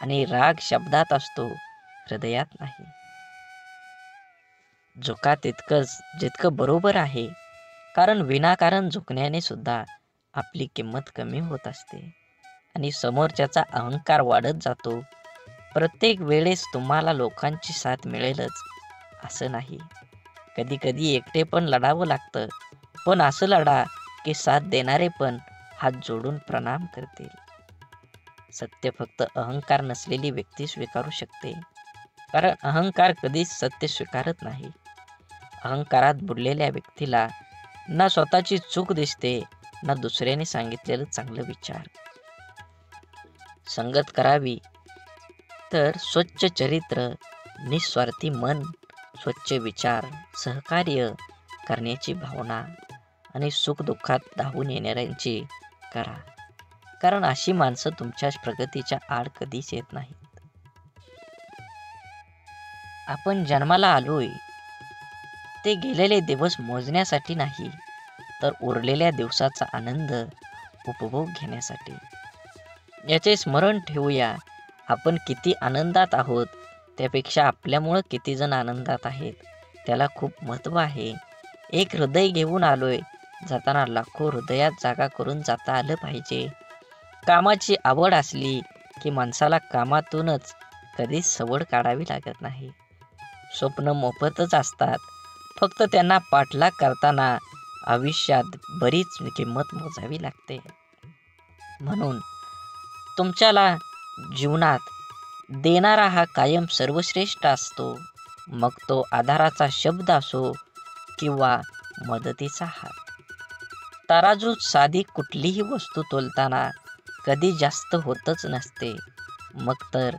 आणि राग शब्दात असतो, हृदयात नाही. झुका तितकंच जितकं बरोबर आहे, कारण विनाकारण झुकण्याने सुद्धा आपली किंमत कमी होत असते आणि समोरच्याचा अहंकार वाढत जातो. प्रत्येक वेळेस तुम्हाला लोकांची साथ मिळेलच असं नाही. कधी कधी एकटे पण लढावं लागतं, पण असं लढा की साथ देणारे पण हात जोडून प्रणाम करतील. सत्य फक्त अहंकार नसलेली व्यक्ती स्वीकारू शकते, कारण अहंकार कधीच सत्य स्वीकारत नाही. अहंकारात बुडलेल्या व्यक्तीला ना स्वतःची चूक दिसते, ना दुसऱ्याने सांगितलेलं चांगलं विचार. संगत करावी तर स्वच्छ चरित्र, निस्वार्थी मन, स्वच्छ विचार, सहकार्य करण्याची भावना आणि सुखदुःखात धावून येणाऱ्यांची करा, कारण अशी माणसं तुमच्या प्रगतीच्या आड कधीच येत नाहीत. आपण जन्माला आलोय ते गेलेले दिवस मोजण्यासाठी नाही, तर उरलेल्या दिवसाचा आनंद उपभोग घेण्यासाठी. याचे स्मरण ठेवूया, आपण किती आनंदात आहोत त्यापेक्षा आपल्यामुळं किती जण आनंदात आहेत त्याला खूप महत्त्व आहे. एक हृदय घेऊन आलोय, जाताना लाखो हृदयात जागा करून जाता आलं पाहिजे. कामाची आवड असली की माणसाला कामातूनच कधीच सवड काढावी लागत नाही. स्वप्न मोफतच असतात, फक्त त्यांना पाठलाग करताना आयुष्यात बरीच किंमत मोजावी लागते. म्हणून तुमच्याला जीवनात देणारा हा कायम सर्वश्रेष्ठ असतो, मग तो आधाराचा शब्द असो किंवा मदतीचा हात. तराजूत साधी कुठलीही वस्तू तोलताना कधी जास्त होतच नसते, मग तर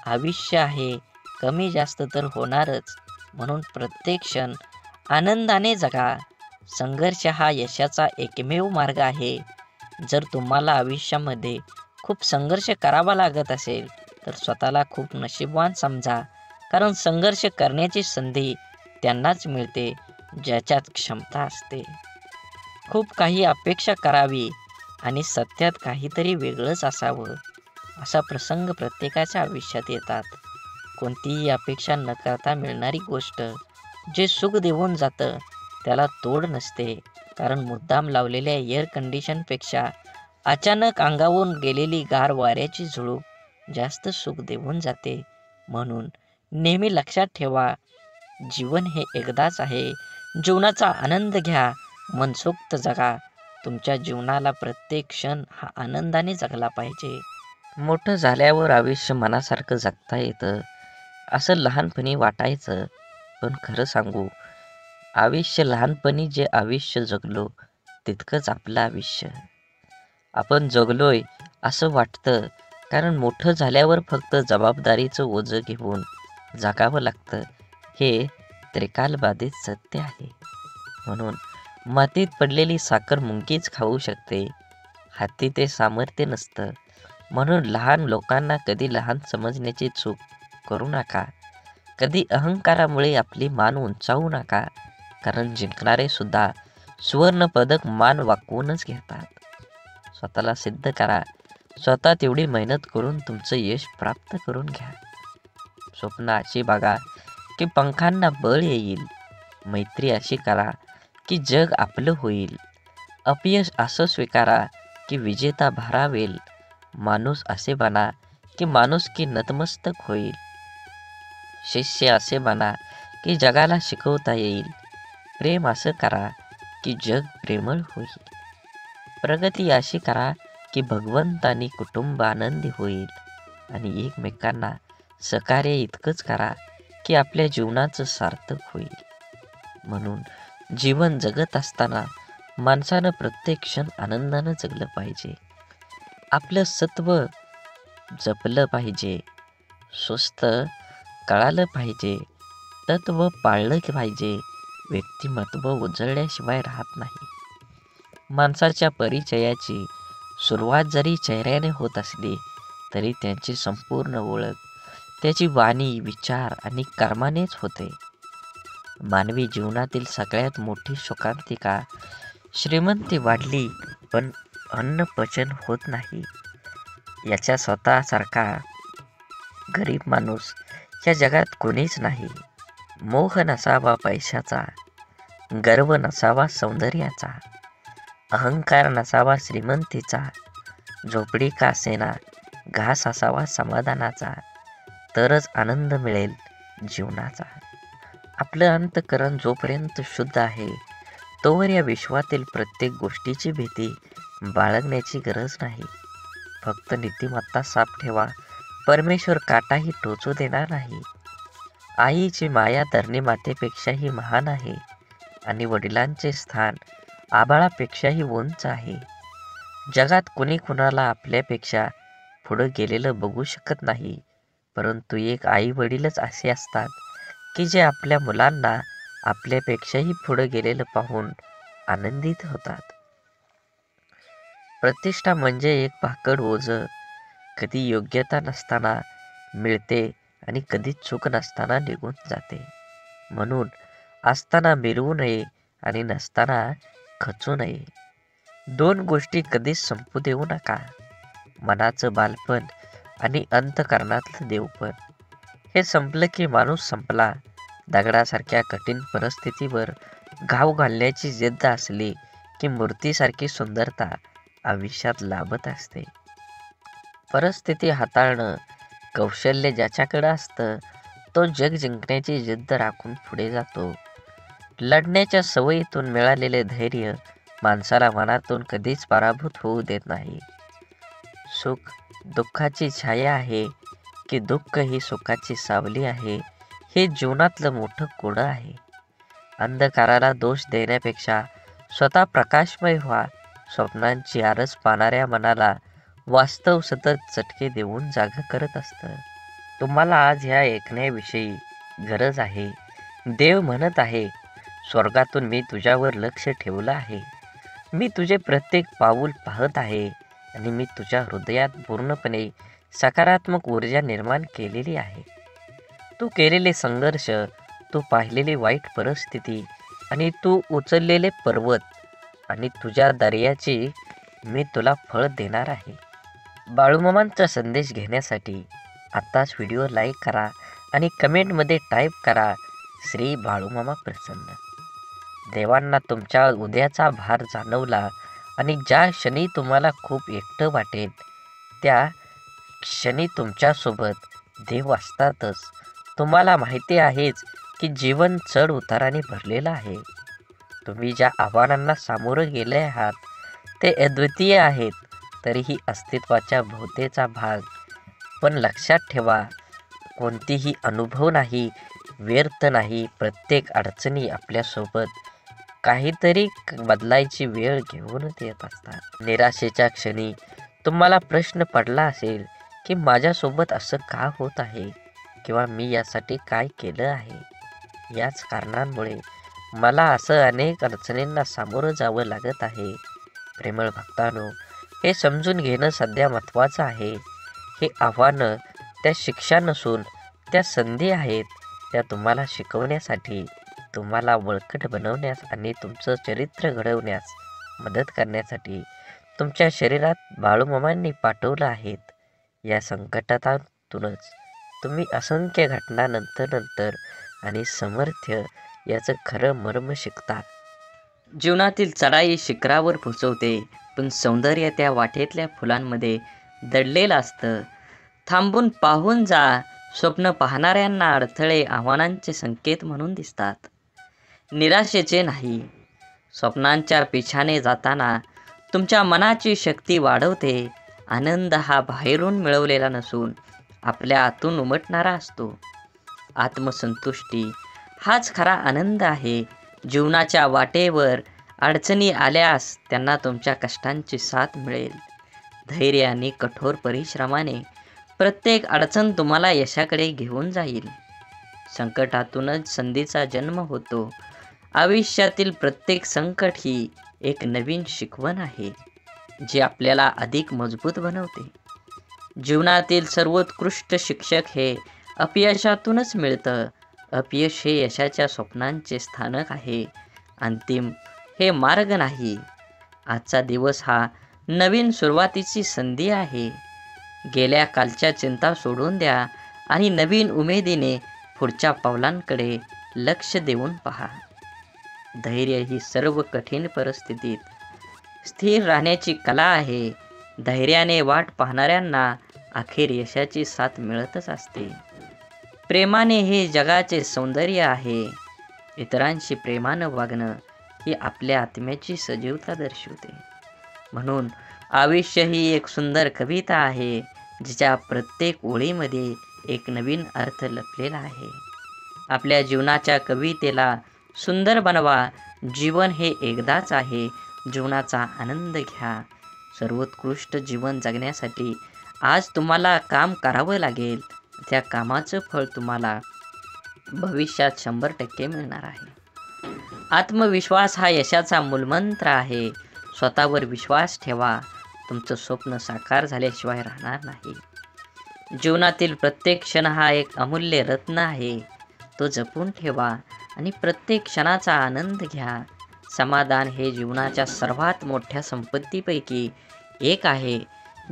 आयुष्य आहे, कमी जास्त तर होणारच. म्हणून प्रत्येक क्षण आनंदाने जगा. संघर्ष हा यशाचा एकमेव मार्ग आहे. जर तुम्हाला आयुष्यामध्ये खूप संघर्ष करावा लागत असेल तर स्वतःला खूप नशीबवान समजा, कारण संघर्ष करण्याची संधी त्यांनाच मिळते ज्याच्यात क्षमता असते. खूप काही अपेक्षा करावी आणि सत्यात काहीतरी वेगळंच असावं, असा प्रसंग प्रत्येकाच्या आयुष्यात येतात. कोणतीही अपेक्षा न करता मिळणारी गोष्ट जे सुख देऊन जातं त्याला तोड नसते, कारण मुद्दाम लावलेल्या एअर कंडिशनपेक्षा अचानक अंगावरून गेलेली गार वाऱ्याची झुळूक जास्त सुख देऊन जाते. म्हणून नेहमी लक्षात ठेवा, जीवन हे एकदाच आहे. जीवनाचा आनंद घ्या, मनसोक्त जगा. तुमच्या जीवनाला प्रत्येक क्षण हा आनंदाने जगला पाहिजे. मोठं झाल्यावर आयुष्य मनासारखं जगता येतं असं लहानपणी वाटायचं, पण खरं सांगू, आयुष्य लहानपणी जे आयुष्य जगलो तितकंच आपलं आयुष्य. आपण जगलोय असं वाटतं, कारण मोठं झाल्यावर फक्त जबाबदारीचं ओझं घेऊन जगावं लागतं, हे त्रिकालबाधित सत्य आहे. म्हणून मातीत पडलेली साखर मुंगीच खाऊ शकते, हाती ते सामर्थ्य नसतं. म्हणून लहान लोकांना कधी लहान समजण्याची चूक करू नका. कधी अहंकारामुळे आपली मान उंचावू नका, कारण जिंकणारे सुद्धा सुवर्ण पदक मान वाकवूनच घेतात. स्वतःला सिद्ध करा, स्वतः तेवढी मेहनत करून तुमचं यश प्राप्त करून घ्या. स्वप्न अशी बघा की पंखांना बळ येईल. मैत्री अशी करा की जग आपलं होईल. अपयश असं स्वीकारा की विजेता भारावेल. माणूस असे बना की माणुसकी नतमस्तक होईल. शिष्य असे बना की जगाला शिकवता येईल. प्रेम असं करा की जग प्रेमळ होईल. प्रगती अशी करा की भगवंत आणि कुटुंब आनंदी होईल. आणि एकमेकांना सहकार्य इतकंच करा की आपल्या जीवनाचं सार्थक होईल. म्हणून जीवन जगत असताना माणसानं प्रत्येक क्षण आनंदानं जगलं पाहिजे. आपलं सत्व जपलं पाहिजे, स्वस्थ कळालं पाहिजे, तत्व पाळलं पाहिजे. व्यक्तिमत्व उजळल्याशिवाय राहत नाही. माणसाच्या परिचयाची सुरुवात जरी चेहऱ्याने होत असली तरी त्यांची संपूर्ण ओळख त्याची वाणी, विचार आणि कर्मानेच होते. मानवी जीवनातील सगळ्यात मोठी शोकांतिका, श्रीमंती वाढली पण अन्न पचन होत नाही, याच्या स्वतःसारखा गरीब माणूस या जगात कोणीच नाही. मोह नसावा पैशाचा, गर्व नसावा सौंदर्याचा, अहंकार नसावा श्रीमंतीचा, झोपडी का असेना घास असावा समाधानाचा, तरच आनंद मिळेल जीवनाचा. आपलं अंतःकरण जोपर्यंत शुद्ध आहे तोवर या विश्वातील प्रत्येक गोष्टीची भीती बाळगण्याची गरज नाही. फक्त नीतिमत्ता साफ ठेवा, परमेश्वर काटाही टोचू देणार नाही. आईची माया धरणी मातेपेक्षाही महान आहे आणि वडिलांचे स्थान आभाळापेक्षाही उंच आहे. जगात कुणी कुणाला आपल्यापेक्षा पुढं गेलेलं बघू शकत नाही, परंतु एक आई वडीलच असे असतात की जे आपल्या मुलांना आपल्यापेक्षाही पुढं गेलेलं पाहून आनंदित होतात. प्रतिष्ठा म्हणजे एक भाकड ओझं, कधी योग्यता नसताना मिळते आणि कधी चूक नसताना निघून जाते. म्हणून असताना मिरवू नये आणि नसताना खचू नये. दोन गोष्टी कधीच संपू देऊ नका, मनाचं बालपण आणि अंतःकरणातलं देवपण. हे संपलं की माणूस संपला. दगडासारख्या कठीण परिस्थितीवर घाव घालण्याची जिद्द असली की मूर्तीसारखी सुंदरता आयुष्यात लाभत असते. परिस्थिती हाताळणं कौशल्य ज्याच्याकडं असतं तो जग जिंकण्याची जिद्द राखून पुढे जातो. लढण्याच्या सवयीतून मिळालेले धैर्य माणसाला मनातून कधीच पराभूत होऊ देत नाही. सुख दुःखाची छाया आहे की दुःख ही सुखाची सावली आहे, हे जीवनातलं मोठं कोडं आहे. अंधकाराला दोष देण्यापेक्षा स्वतः प्रकाशमय व्हा. स्वप्नांची आरस पाहणाऱ्या मनाला वास्तव सतत चटके देऊन जागा करत असतं. तुम्हाला आज ह्या ऐकण्याविषयी गरज आहे. देव म्हणत आहे, स्वर्गातून मी तुझ्यावर लक्ष ठेवलं आहे. मी तुझे प्रत्येक पाऊल पाहत आहे आणि मी तुझ्या हृदयात पूर्णपणे सकारात्मक ऊर्जा निर्माण केलेली आहे. तू केलेले संघर्ष, तू पाहिलेली वाईट परिस्थिती आणि तू उचललेले पर्वत आणि तुझ्या दर्याची मी तुला फळ देणार आहे. बाळूमामांचा संदेश घेण्यासाठी आत्ताच व्हिडिओ लाईक करा आणि कमेंटमध्ये टाईप करा, श्री बाळूमामा प्रसन्न. देवांना तुमच्या उद्याचा भार जाणवला आणि ज्या क्षणी तुम्हाला खूप एकटं वाटेल त्या क्षणी तुमच्यासोबत देव असतातच. तुम्हाला माहिती आहेच की जीवन चढ उताराने भरलेलं आहे. तुम्ही ज्या आव्हानांना सामोरं गेले आहात ते अद्वितीय आहेत, तरीही अस्तित्वाच्या भोवतेचा भाग. पण लक्षात ठेवा, कोणतीही अनुभव नाही, व्यर्थ नाही. प्रत्येक अडचणी आपल्यासोबत काहीतरी बदलायची वेळ घेऊनच येत असतात. निराशेच्या क्षणी तुम्हाला प्रश्न पडला असेल की माझ्यासोबत असं का होत आहे किंवा मी यासाठी काय केलं आहे. याच कारणांमुळे मला असं अनेक अडचणींना सामोरं जावं लागत आहे. प्रेमळ भक्तांनो, हे समजून घेणं सध्या महत्त्वाचं आहे. हे आव्हानं त्या शिक्षा नसून त्या संधी आहेत. त्या तुम्हाला शिकवण्यासाठी, तुम्हाला बळकट बनवण्यास आणि तुमचं चरित्र घडवण्यास मदत करण्यासाठी तुमच्या शरीरात बाळूमामांनी पाठवलं आहेत. या संकटातूनच तुम्ही असंख्य घटना नंतर आणि सामर्थ्य याचं खरं मर्म शिकता. जीवनातील चढाई शिखरावर पोचवते, पण सौंदर्य त्या वाटेतल्या फुलांमध्ये दडलेलं असतं. थांबून पाहून जा. स्वप्न पाहणाऱ्यांना अडथळे आव्हानांचे संकेत म्हणून दिसतात, निराशेचे नाही. स्वप्नांच्या पिछाने जाताना तुमच्या मनाची शक्ती वाढवते. आनंद हा बाहेरून मिळवलेला नसून आपल्या आतून उमटणारा असतो. आत्मसंतुष्टी हाच खरा आनंद आहे. जीवनाच्या वाटेवर अडचणी आल्यास त्यांना तुमच्या कष्टांची साथ मिळेल. धैर्य आणि कठोर परिश्रमाने प्रत्येक अडचण तुम्हाला यशाकडे घेऊन जाईल. संकटातूनच संधीचा जन्म होतो. आयुष्यातील प्रत्येक संकट ही एक नवीन शिकवण आहे, जी आपल्याला अधिक मजबूत बनवते. जीवनातील सर्वोत्कृष्ट शिक्षक हे अपयशातूनच मिळतं. अपयश हे यशाच्या स्वप्नांचे स्थानक आहे, अंतिम हे मार्ग नाही. आजचा दिवस हा नवीन सुरुवातीची संधी आहे. गेल्या कालच्या चिंता सोडून द्या आणि नवीन उमेदीने पुढच्या पावलांकडे लक्ष देऊन पहा. धैर्य ही सर्व कठीण परिस्थितीत स्थिर राहण्याची कला आहे. धैर्याने वाट पाहणाऱ्यांना अखेर यशाची साथ मिळतच असते. प्रेमाने हे जगाचे सौंदर्य आहे. इतरांशी प्रेमानं वागणं ही आपल्या आत्म्याची सजीवता दर्शवते. म्हणून आयुष्य ही एक सुंदर कविता आहे, जिच्या प्रत्येक ओळीमध्ये एक नवीन अर्थ लपलेला आहे. आपल्या जीवनाच्या कवितेला सुंदर बनवा. जीवन हे एकदाच आहे. जीवनाचा आनंद घ्या. सर्वोत्कृष्ट जीवन जगण्यासाठी आज तुम्हाला काम करावं लागेल. त्या कामाचं फळ तुम्हाला भविष्यात 100% मिळणार आहे. आत्मविश्वास हा यशाचा मूलमंत्र आहे. स्वतःवर विश्वास ठेवा. तुमचं स्वप्न साकार झाल्याशिवाय राहणार नाही. जीवनातील प्रत्येक क्षण हा एक अमूल्य रत्न आहे. तो जपून ठेवा आणि प्रत्येक क्षणाचा आनंद घ्या. समाधान हे जीवनाच्या सर्वात मोठ्या संपत्तीपैकी एक आहे.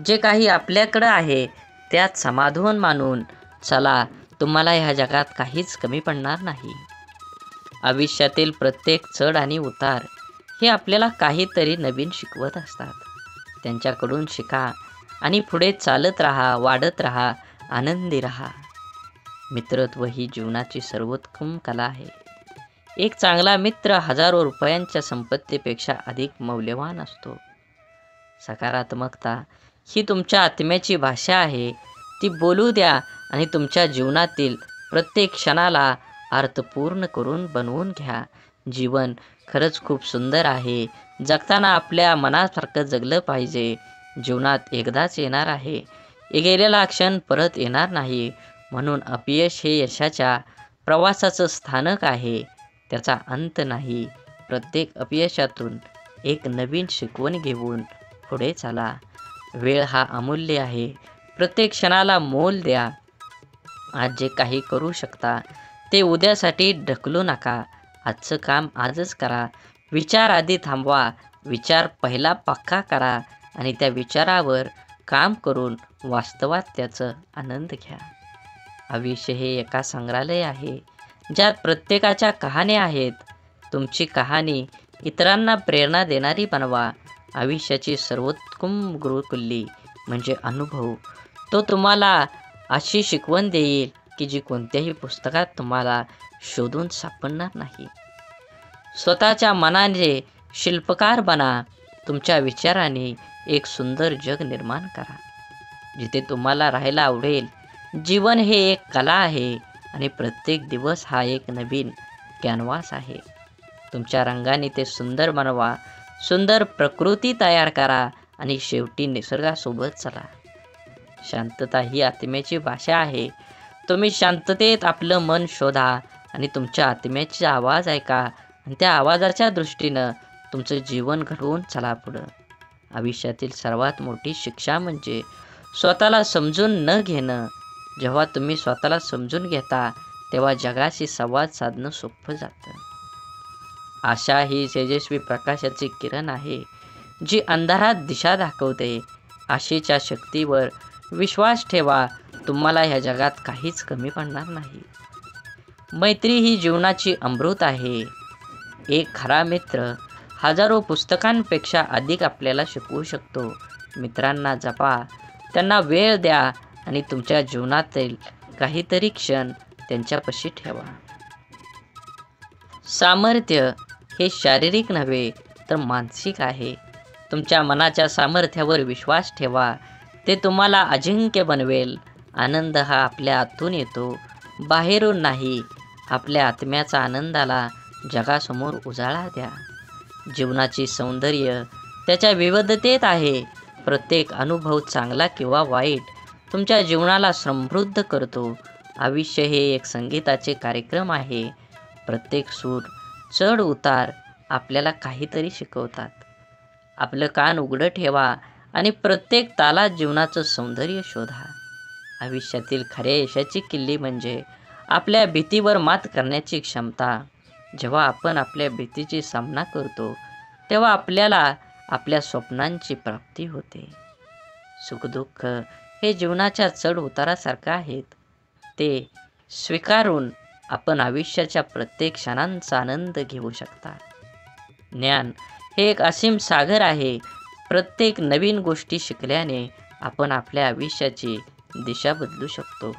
जे काही आपल्याकडं आहे त्यात समाधान मानून चला. तुम्हाला ह्या जगात काहीच कमी पडणार नाही. आयुष्यातील प्रत्येक चढ आणि उतार हे आपल्याला काहीतरी नवीन शिकवत असतात. त्यांच्याकडून शिका आणि पुढे चालत राहा, वाढत राहा, आनंदी राहा. मित्रत्व ही जीवनाची सर्वोत्तम कला आहे. एक चांगला मित्र हजारो रुपयांच्या संपत्तीपेक्षा अधिक मौल्यवान असतो. सकारात्मकता ही तुमच्या आत्म्याची भाषा आहे. ती बोलू द्या आणि तुमच्या जीवनातील प्रत्येक क्षणाला अर्थपूर्ण करून बनवून घ्या. जीवन खरंच खूप सुंदर आहे. जगताना आपल्या मनासारखं जगलं पाहिजे. जीवनात एकदाच येणार आहे. गेलेला क्षण परत येणार नाही. म्हणून अपयश हे यशाच्या प्रवासाचं स्थानक आहे. त्याचा अंत नाही. प्रत्येक अपयशातून एक नवीन शिकवण घेऊन पुढे चला. वेळ हा अमूल्य आहे. प्रत्येक क्षणाला मोल द्या. आज जे काही करू शकता ते उद्यासाठी ढकलू नका. आजचं काम आजच करा. विचार आधी थांबवा. विचार पहिला पक्का करा आणि त्या विचारावर काम करून वास्तवात त्याचा आनंद घ्या. आयुष्य हे एका संग्रहालय आहे, ज्यात प्रत्येकाच्या कहाण्या आहेत. तुमची कहाणी इतरांना प्रेरणा देणारी बनवा. आयुष्याची सर्वोत्तम गुरुकिल्ली म्हणजे अनुभव. तो तुम्हाला अशी शिकवण देईल की जी कोणत्याही पुस्तकात तुम्हाला शोधून सापडणार नाही. स्वतःच्या मनाने शिल्पकार बना. तुमच्या विचाराने एक सुंदर जग निर्माण करा, जिथे तुम्हाला राहायला आवडेल. जीवन हे एक कला आहे आणि प्रत्येक दिवस हा एक नवीन कॅनव्हास आहे. तुमच्या रंगाने ते सुंदर बनवा. सुंदर प्रकृती तयार करा आणि शेवटी निसर्गासोबत चला. शांतता ही आत्म्याची भाषा आहे. तुम्ही शांततेत आपलं मन शोधा आणि तुमच्या आत्म्याचे आवाज ऐका आणि त्या आवाजाच्या दृष्टीनं तुमचं जीवन घडवून चला पुढं. आयुष्यातील सर्वात मोठी शिक्षा म्हणजे स्वतःला समजून न घेणं. जेव्हा तुम्ही स्वतःला समजून घेता तेव्हा जगाशी संवाद साधणं सोपं जातं. आशा ही तेजस्वी प्रकाशाची किरण आहे, जी अंधारात दिशा दाखवते. आशेच्या शक्तीवर विश्वास ठेवा. तुम्हाला ह्या जगात काहीच कमी पडणार नाही. मैत्री ही जीवनाची अमृत आहे. एक खरा मित्र हजारो पुस्तकांपेक्षा अधिक आपल्याला शिकवू शकतो. मित्रांना जपा, त्यांना वेळ द्या आणि तुमच्या जीवनातील काहीतरी क्षण त्यांच्यापाशी ठेवा. सामर्थ्य हे शारीरिक नव्हे तर मानसिक आहे. तुमच्या मनाच्या सामर्थ्यावर विश्वास ठेवा. ते तुम्हाला अजिंक्य बनवेल. आनंद हा आपल्या आतून येतो, बाहेरून नाही. आपल्या आत्म्याचा आनंदाला जगासमोर उजाळा द्या. जीवनाची सौंदर्य त्याच्या विविधतेत आहे. प्रत्येक अनुभव चांगला किंवा वाईट तुमच्या जीवनाला समृद्ध करतो. आयुष्य हे एक संगीताचे कार्यक्रम आहे. प्रत्येक सूर, चढ उतार आपल्याला काहीतरी शिकवतात. आपलं कान उघडं ठेवा आणि प्रत्येक तालात जीवनाचं सौंदर्य शोधा. आयुष्यातील खऱ्या यशाची किल्ली म्हणजे आपल्या भीतीवर मात करण्याची क्षमता. जेव्हा आपण आपल्या भीतीची सामना करतो तेव्हा आपल्याला आपल्या स्वप्नांची प्राप्ती होते. सुखदुःख हे जीवनाच्या चढ उतारासारखं आहेत. ते स्वीकारून आपण आयुष्याच्या प्रत्येक क्षणांचा आनंद घेऊ शकता. ज्ञान हे एक असीम सागर आहे. प्रत्येक नवीन गोष्टी शिकल्याने आपण आपल्या आयुष्याची दिशा बदलू शकतो.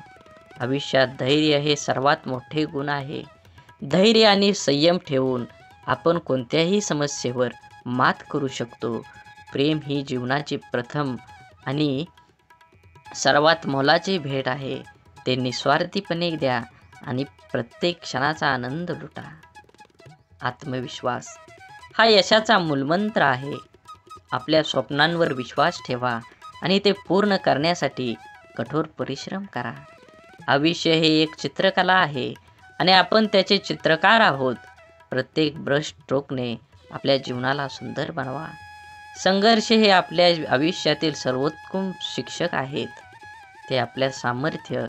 आयुष्यात धैर्य हे सर्वात मोठे गुण आहे. धैर्य आणि संयम ठेवून आपण कोणत्याही समस्येवर मात करू शकतो. प्रेम ही जीवनाची प्रथम आणि सर्वात मोलाची भेट आहे. ते निस्वार्थीपणे द्या आणि प्रत्येक क्षणाचा आनंद लुटा. आत्मविश्वास हा यशाचा मूलमंत्र आहे. आपल्या स्वप्नांवर विश्वास ठेवा आणि ते पूर्ण करण्यासाठी कठोर परिश्रम करा. आयुष्य हे एक चित्रकला आहे आणि आपण त्याचे चित्रकार आहोत. प्रत्येक ब्रश स्ट्रोकने आपल्या जीवनाला सुंदर बनवा. संघर्ष हे आपल्या आयुष्यातील सर्वोत्तम शिक्षक आहेत. ते आपल्या सामर्थ्य,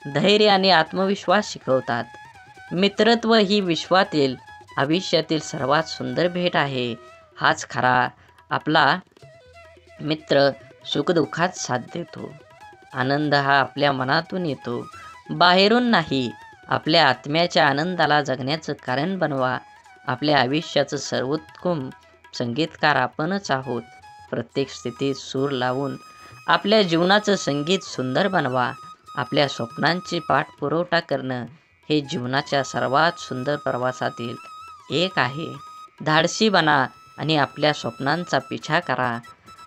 धैर्य आणि आत्मविश्वास शिकवतात. मित्रत्व ही विश्वातील आयुष्यातील सर्वात सुंदर भेट आहे. हाच खरा आपला मित्र सुखदुःखात साथ देतो. आनंद हा आपल्या मनातून येतो, बाहेरून नाही. आपल्या आत्म्याच्या आनंदाला जगण्याचं कारण बनवा. आपल्या आयुष्याचं सर्वोत्तम संगीतकार आपणच आहोत. प्रत्येक स्थितीत सूर लावून आपल्या जीवनाचं संगीत सुंदर बनवा. आपल्या स्वप्नांची पाठपुरवठा करणं हे जीवनाच्या सर्वात सुंदर प्रवासातील एक आहे. धाडसी बना आणि आपल्या स्वप्नांचा पिछा करा.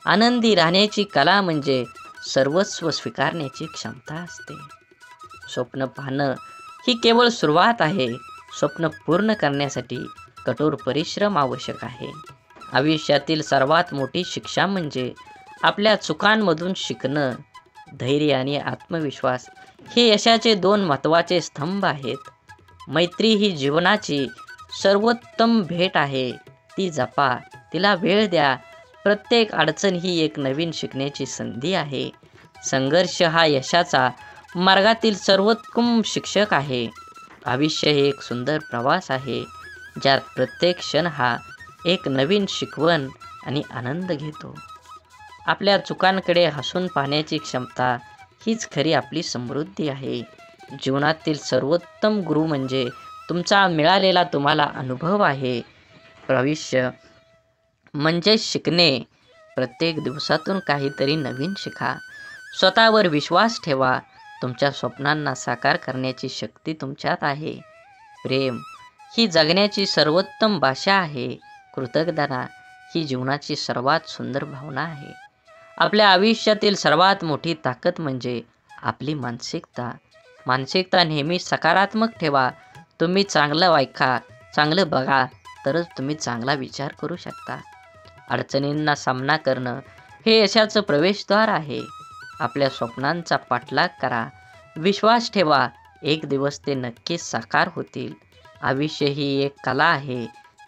आनंदी राहण्याची कला म्हणजे सर्वस्व स्वीकारण्याची क्षमता असते. स्वप्न पाहणं ही केवळ सुरुवात आहे. स्वप्न पूर्ण करण्यासाठी कठोर परिश्रम आवश्यक आहे. आयुष्यातील सर्वात मोठी शिक्षा म्हणजे आपल्या चुकांमधून शिकणं. धैर्य आणि आत्मविश्वास हे यशाचे दोन महत्त्वाचे स्तंभ आहेत. मैत्री ही जीवनाची सर्वोत्तम भेट आहे. ती जपा, तिला वेळ द्या. प्रत्येक अडचण ही एक नवीन शिकण्याची संधी आहे. संघर्ष हा यशाचा मार्गातील सर्वोत्तम शिक्षक आहे. आयुष्य हे एक सुंदर प्रवास आहे, ज्यात प्रत्येक क्षण हा एक नवीन शिकवण आणि आनंद घेतो. आपल्या चुकांकडे हसून पाहण्याची क्षमता हीच खरी आपली समृद्धी आहे. जीवनातील सर्वोत्तम गुरु म्हणजे तुमचा मिळालेला तुम्हाला अनुभव आहे. आयुष्य म्हणजे शिकणे. प्रत्येक दिवसातून काहीतरी नवीन शिका. स्वतःवर विश्वास ठेवा. तुमच्या स्वप्नांना साकार करण्याची शक्ती तुमच्यात आहे. प्रेम ही जगण्याची सर्वोत्तम भाषा आहे. कृतज्ञता ही जीवनाची सर्वात सुंदर भावना आहे. आपल्या आयुष्यातील सर्वात मोठी ताकद म्हणजे आपली मानसिकता. मानसिकता नेहमी सकारात्मक ठेवा. तुम्ही चांगलं ऐका, चांगलं बघा, तरच तुम्ही चांगला विचार करू शकता. अडचणींना सामना करणं हे यशाचं प्रवेशद्वार आहे. आपल्या स्वप्नांचा पाठलाग करा. विश्वास ठेवा, एक दिवस ते नक्कीच साकार होतील. आयुष्य ही एक कला आहे,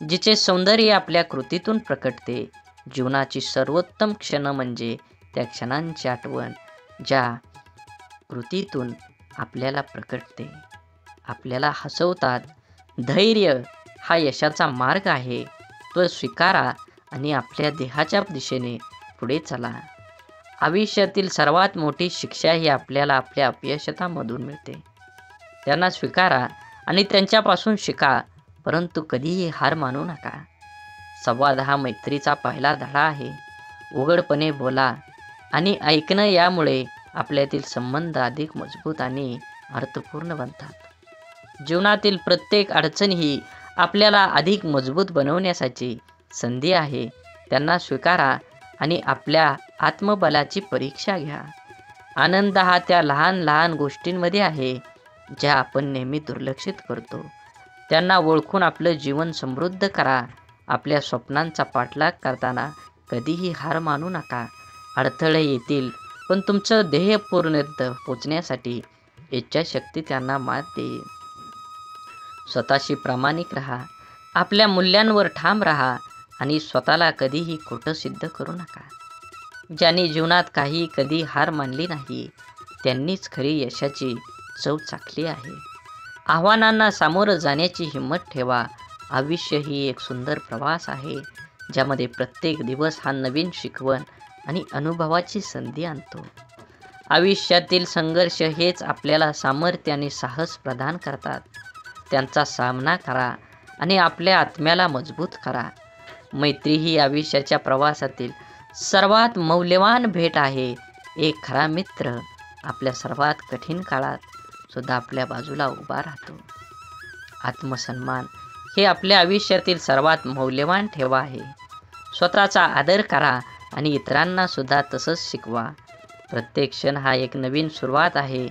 जिचे सौंदर्य आपल्या कृतीतून प्रकटते. जीवनाची सर्वोत्तम क्षण म्हणजे त्या क्षणांची आठवण, ज्या कृतीतून आपल्याला प्रकटते, आपल्याला हसवतात. धैर्य हा यशाचा मार्ग आहे. तो स्वीकारा आणि आपल्या देहाच्या दिशेने पुढे चला. आयुष्यातील सर्वात मोठी शिक्षा ही आपल्याला आपल्या अपयशामधून मिळते. त्यांना स्वीकारा आणि त्यांच्यापासून शिका, परंतु कधीही हार मानू नका. संवाद हा मैत्रीचा पहिला धडा आहे. उघडपणे बोला आणि ऐकणं, यामुळे आपल्यातील संबंध अधिक मजबूत आणि अर्थपूर्ण बनतात. जीवनातील प्रत्येक अडचण ही आपल्याला अधिक मजबूत बनवण्यासाठी संधी आहे. त्यांना स्वीकारा आणि आपल्या आत्मबलाची परीक्षा घ्या. आनंद हा त्या लहान लहान गोष्टींमध्ये आहे, ज्या आपण नेहमी दुर्लक्षित करतो. त्यांना ओळखून आपलं जीवन समृद्ध करा. आपल्या स्वप्नांचा पाठलाग करताना कधीही हार मानू नका. अडथळे येतील, पण तुमचं ध्येय पूर्णत पोचण्यासाठी इच्छाशक्ती त्यांना मात देईल. स्वतःशी प्रामाणिक राहा. आपल्या मूल्यांवर ठाम राहा आणि स्वतःला कधीही खोटं सिद्ध करू नका. ज्यांनी जीवनात कधी हार मानली नाही, त्यांनीच खरी यशाची चव चाखली आहे. आव्हानांना सामोरं जाण्याची हिंमत ठेवा. आयुष्य ही एक सुंदर प्रवास आहे, ज्यामध्ये प्रत्येक दिवस हा नवीन शिकवण आणि अनुभवाची संधी आणतो. आयुष्यातील संघर्ष हेच आपल्याला सामर्थ्य आणि साहस प्रदान करतात. त्यांचा सामना करा आणि आपल्या आत्म्याला मजबूत करा. मैत्री ही आयुष्याच्या प्रवासातील सर्वात मौल्यवान भेट आहे. एक खरा मित्र आपल्या सर्वात कठीण काळात सुद्धा आपल्या बाजूला उभा राहतो. आत्मसन्मान हे आपल्या आयुष्यातील सर्वात मौल्यवान ठेवा आहे. स्वतःचा आदर करा आणि इतरांना सुद्धा तसंच शिकवा. प्रत्येक क्षण हा एक नवीन सुरुवात आहे.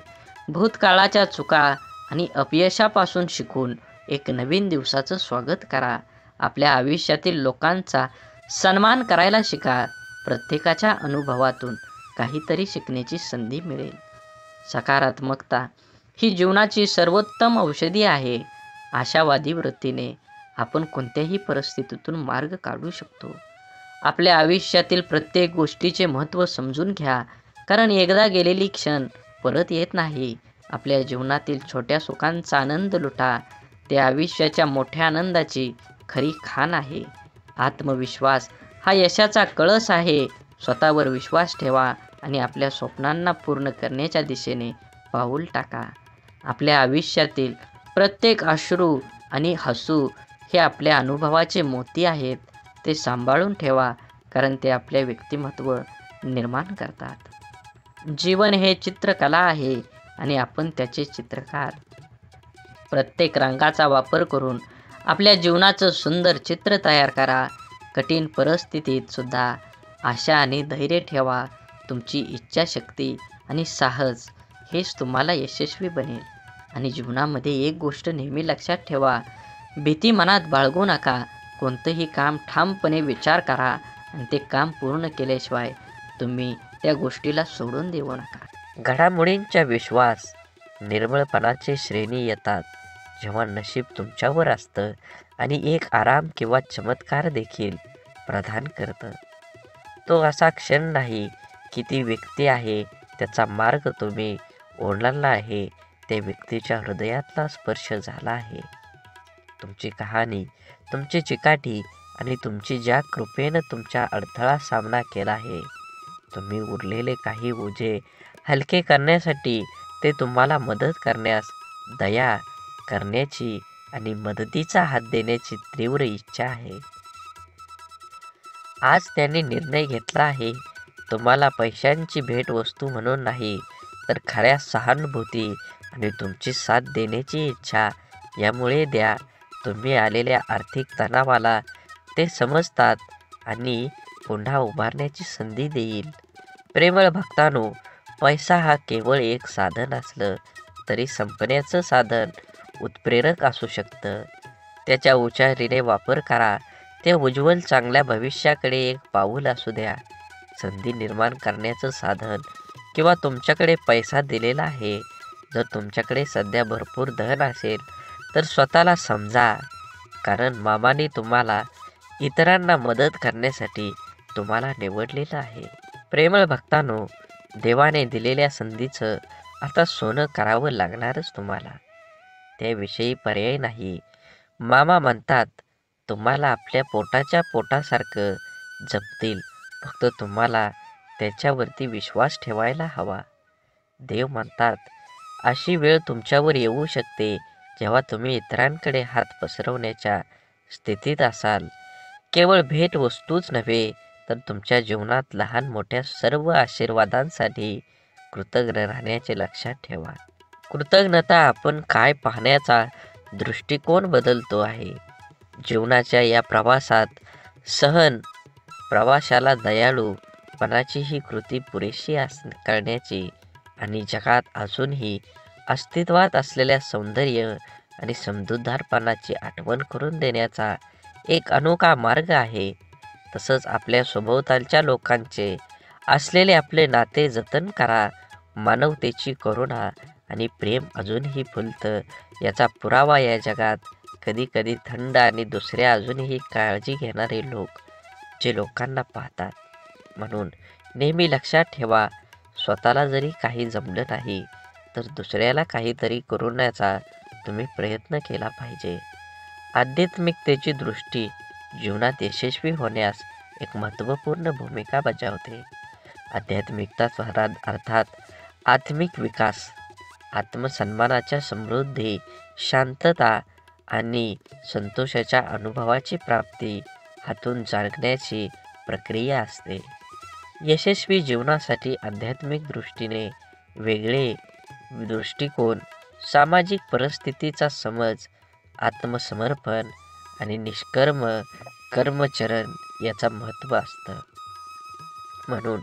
भूतकाळाच्या चुका आणि अपयशापासून शिकून एक नवीन दिवसाचं स्वागत करा. आपल्या आयुष्यातील लोकांचा सन्मान करायला शिका. प्रत्येकाच्या अनुभवातून काहीतरी शिकण्याची संधी मिळेल. सकारात्मकता ही जीवनाची सर्वोत्तम औषधी आहे. आशावादी वृत्तीने आपण कोणत्याही परिस्थितीतून मार्ग काढू शकतो. आपल्या आयुष्यातील प्रत्येक गोष्टीचे महत्त्व समजून घ्या, कारण एकदा गेलेली क्षण परत येत नाही. आपल्या जीवनातील छोट्या सुखांचा आनंद लुटा. ते आयुष्याच्या मोठ्या आनंदाची खरी खाण आहे. आत्मविश्वास हा यशाचा कळस आहे. स्वतःवर विश्वास ठेवा आणि आपल्या स्वप्नांना पूर्ण करण्याच्या दिशेने पाऊल टाका. आपल्या आयुष्यातील प्रत्येक अश्रू आणि हसू हे आपल्या अनुभवाचे मोती आहेत. ते सांभाळून ठेवा, कारण ते आपले व्यक्तिमत्व निर्माण करतात. जीवन हे चित्रकला आहे आणि आपण त्याचे चित्रकार. प्रत्येक रंगाचा वापर करून आपल्या जीवनाचं सुंदर चित्र तयार करा. कठीण परिस्थितीत सुद्धा आशा आणि धैर्य ठेवा. तुमची इच्छाशक्ती आणि साहस हेच तुम्हाला यशस्वी बनेल. आणि जीवनामध्ये एक गोष्ट नेहमी लक्षात ठेवा, भीती मनात बाळगू नका. कोणतंही काम ठामपणे विचार करा आणि ते काम पूर्ण केल्याशिवाय तुम्ही त्या गोष्टीला सोडून देऊ नका. घडामोडींचा विश्वास निर्मळपणाचे श्रेणी येतात जेव्हा नशीब तुमच्यावर असतं आणि एक आराम किंवा चमत्कार देखील प्रदान करतं. तो असा क्षण नाही की ती व्यक्ती आहे, त्याचा मार्ग तुम्ही ओलांडला आहे, त्या व्यक्तीच्या हृदयातला स्पर्श झाला आहे. तुमची कहाणी, तुमची चिकाटी आणि तुमची ज्या कृपेनं तुमच्या अडथळा सामना केला आहे, तुम्ही उरलेले काही ओझे हलके करण्यासाठी, ते तुम्हाला मदत करण्यास, दया करण्याची आणि मदतीचा हात देण्याची तीव्र इच्छा आहे. आज त्यांनी निर्णय घेतला आहे, तुम्हाला पैशांची भेटवस्तू म्हणून नाही, तर खऱ्या सहानुभूती आणि तुमची साथ देण्याची इच्छा यामुळे द्या. तुम्ही आलेल्या आर्थिक तणावाला ते समजतात आणि पुन्हा उभारण्याची संधी देईल. प्रेमळ भक्तांनो, पैसा हा केवळ एक साधन असलं तरी संपण्याचं साधन उत्प्रेरक असू शकतं. त्याच्या हुशारीने वापर करा. ते उज्ज्वल चांगल्या भविष्याकडे एक पाऊल असू द्या. संधी निर्माण करण्याचं साधन किंवा तुमच्याकडे पैसा दिलेला आहे. जर तुमच्याकडे सध्या भरपूर धन असेल तर स्वतःला समजा, कारण मामाने तुम्हाला इतरांना मदत करण्यासाठी तुम्हाला निवडलेलं आहे. प्रेमळ भक्तांनो, देवाने दिलेल्या संधीचं आता सोनं करावं लागणारच तुम्हाला. त्याविषयी पर्याय नाही. मामा म्हणतात, तुम्हाला आपल्या पोटाच्या पोटासारखं जपतील, फक्त तुम्हाला त्याच्यावरती विश्वास ठेवायला हवा. देव म्हणतात, अशी वेळ तुमच्यावर येऊ शकते जेव्हा तुम्ही इतरांकडे हात पसरवण्याच्या स्थितीत असाल. केवळ भेटवस्तूच नव्हे, तर तुमच्या जीवनात लहान मोठ्या सर्व आशीर्वादांसाठी कृतज्ञ राहण्याचे लक्षात ठेवा. कृतज्ञता आपण काय पाहण्याचा दृष्टिकोन बदलतो आहे. जीवनाच्या या प्रवासात प्रवाशाला दयाळूपणाची ही कृती पुरेशी करण्याची आणि जगात अजूनही अस्तित्वात असलेल्या सौंदर्य आणि समजूतदारपणाची आठवण करून देण्याचा एक अनोखा मार्ग आहे. तसंच आपल्या सभोवतालच्या लोकांचे असलेले आपले नाते जतन करा. मानवतेची करुणा आणि प्रेम अजूनही फुलतं याचा पुरावा या जगात कधी कधी थंड आणि दुसऱ्या अजूनही काळजी घेणारे लोक जे लोकांना पाहतात. म्हणून नेहमी लक्षात ठेवा, स्वतःला जरी काही जमलं नाही तर दुसऱ्याला काहीतरी करण्याचा तुम्ही प्रयत्न केला पाहिजे. आध्यात्मिकतेची दृष्टी जीवनात यशस्वी होण्यास एक महत्त्वपूर्ण भूमिका बजावते. आध्यात्मिकता अर्थात आत्मिक विकास, आत्मसन्मानाच्या समृद्धी, शांतता आणि संतोषाच्या अनुभवाची प्राप्ती हातून जागण्याची प्रक्रिया असते. यशस्वी जीवनासाठी आध्यात्मिक दृष्टीने वेगळे दृष्टिकोन, सामाजिक परिस्थितीचा समज, आत्मसमर्पण आणि निष्कर्म कर्मचरण याचा महत्त्व असतं. म्हणून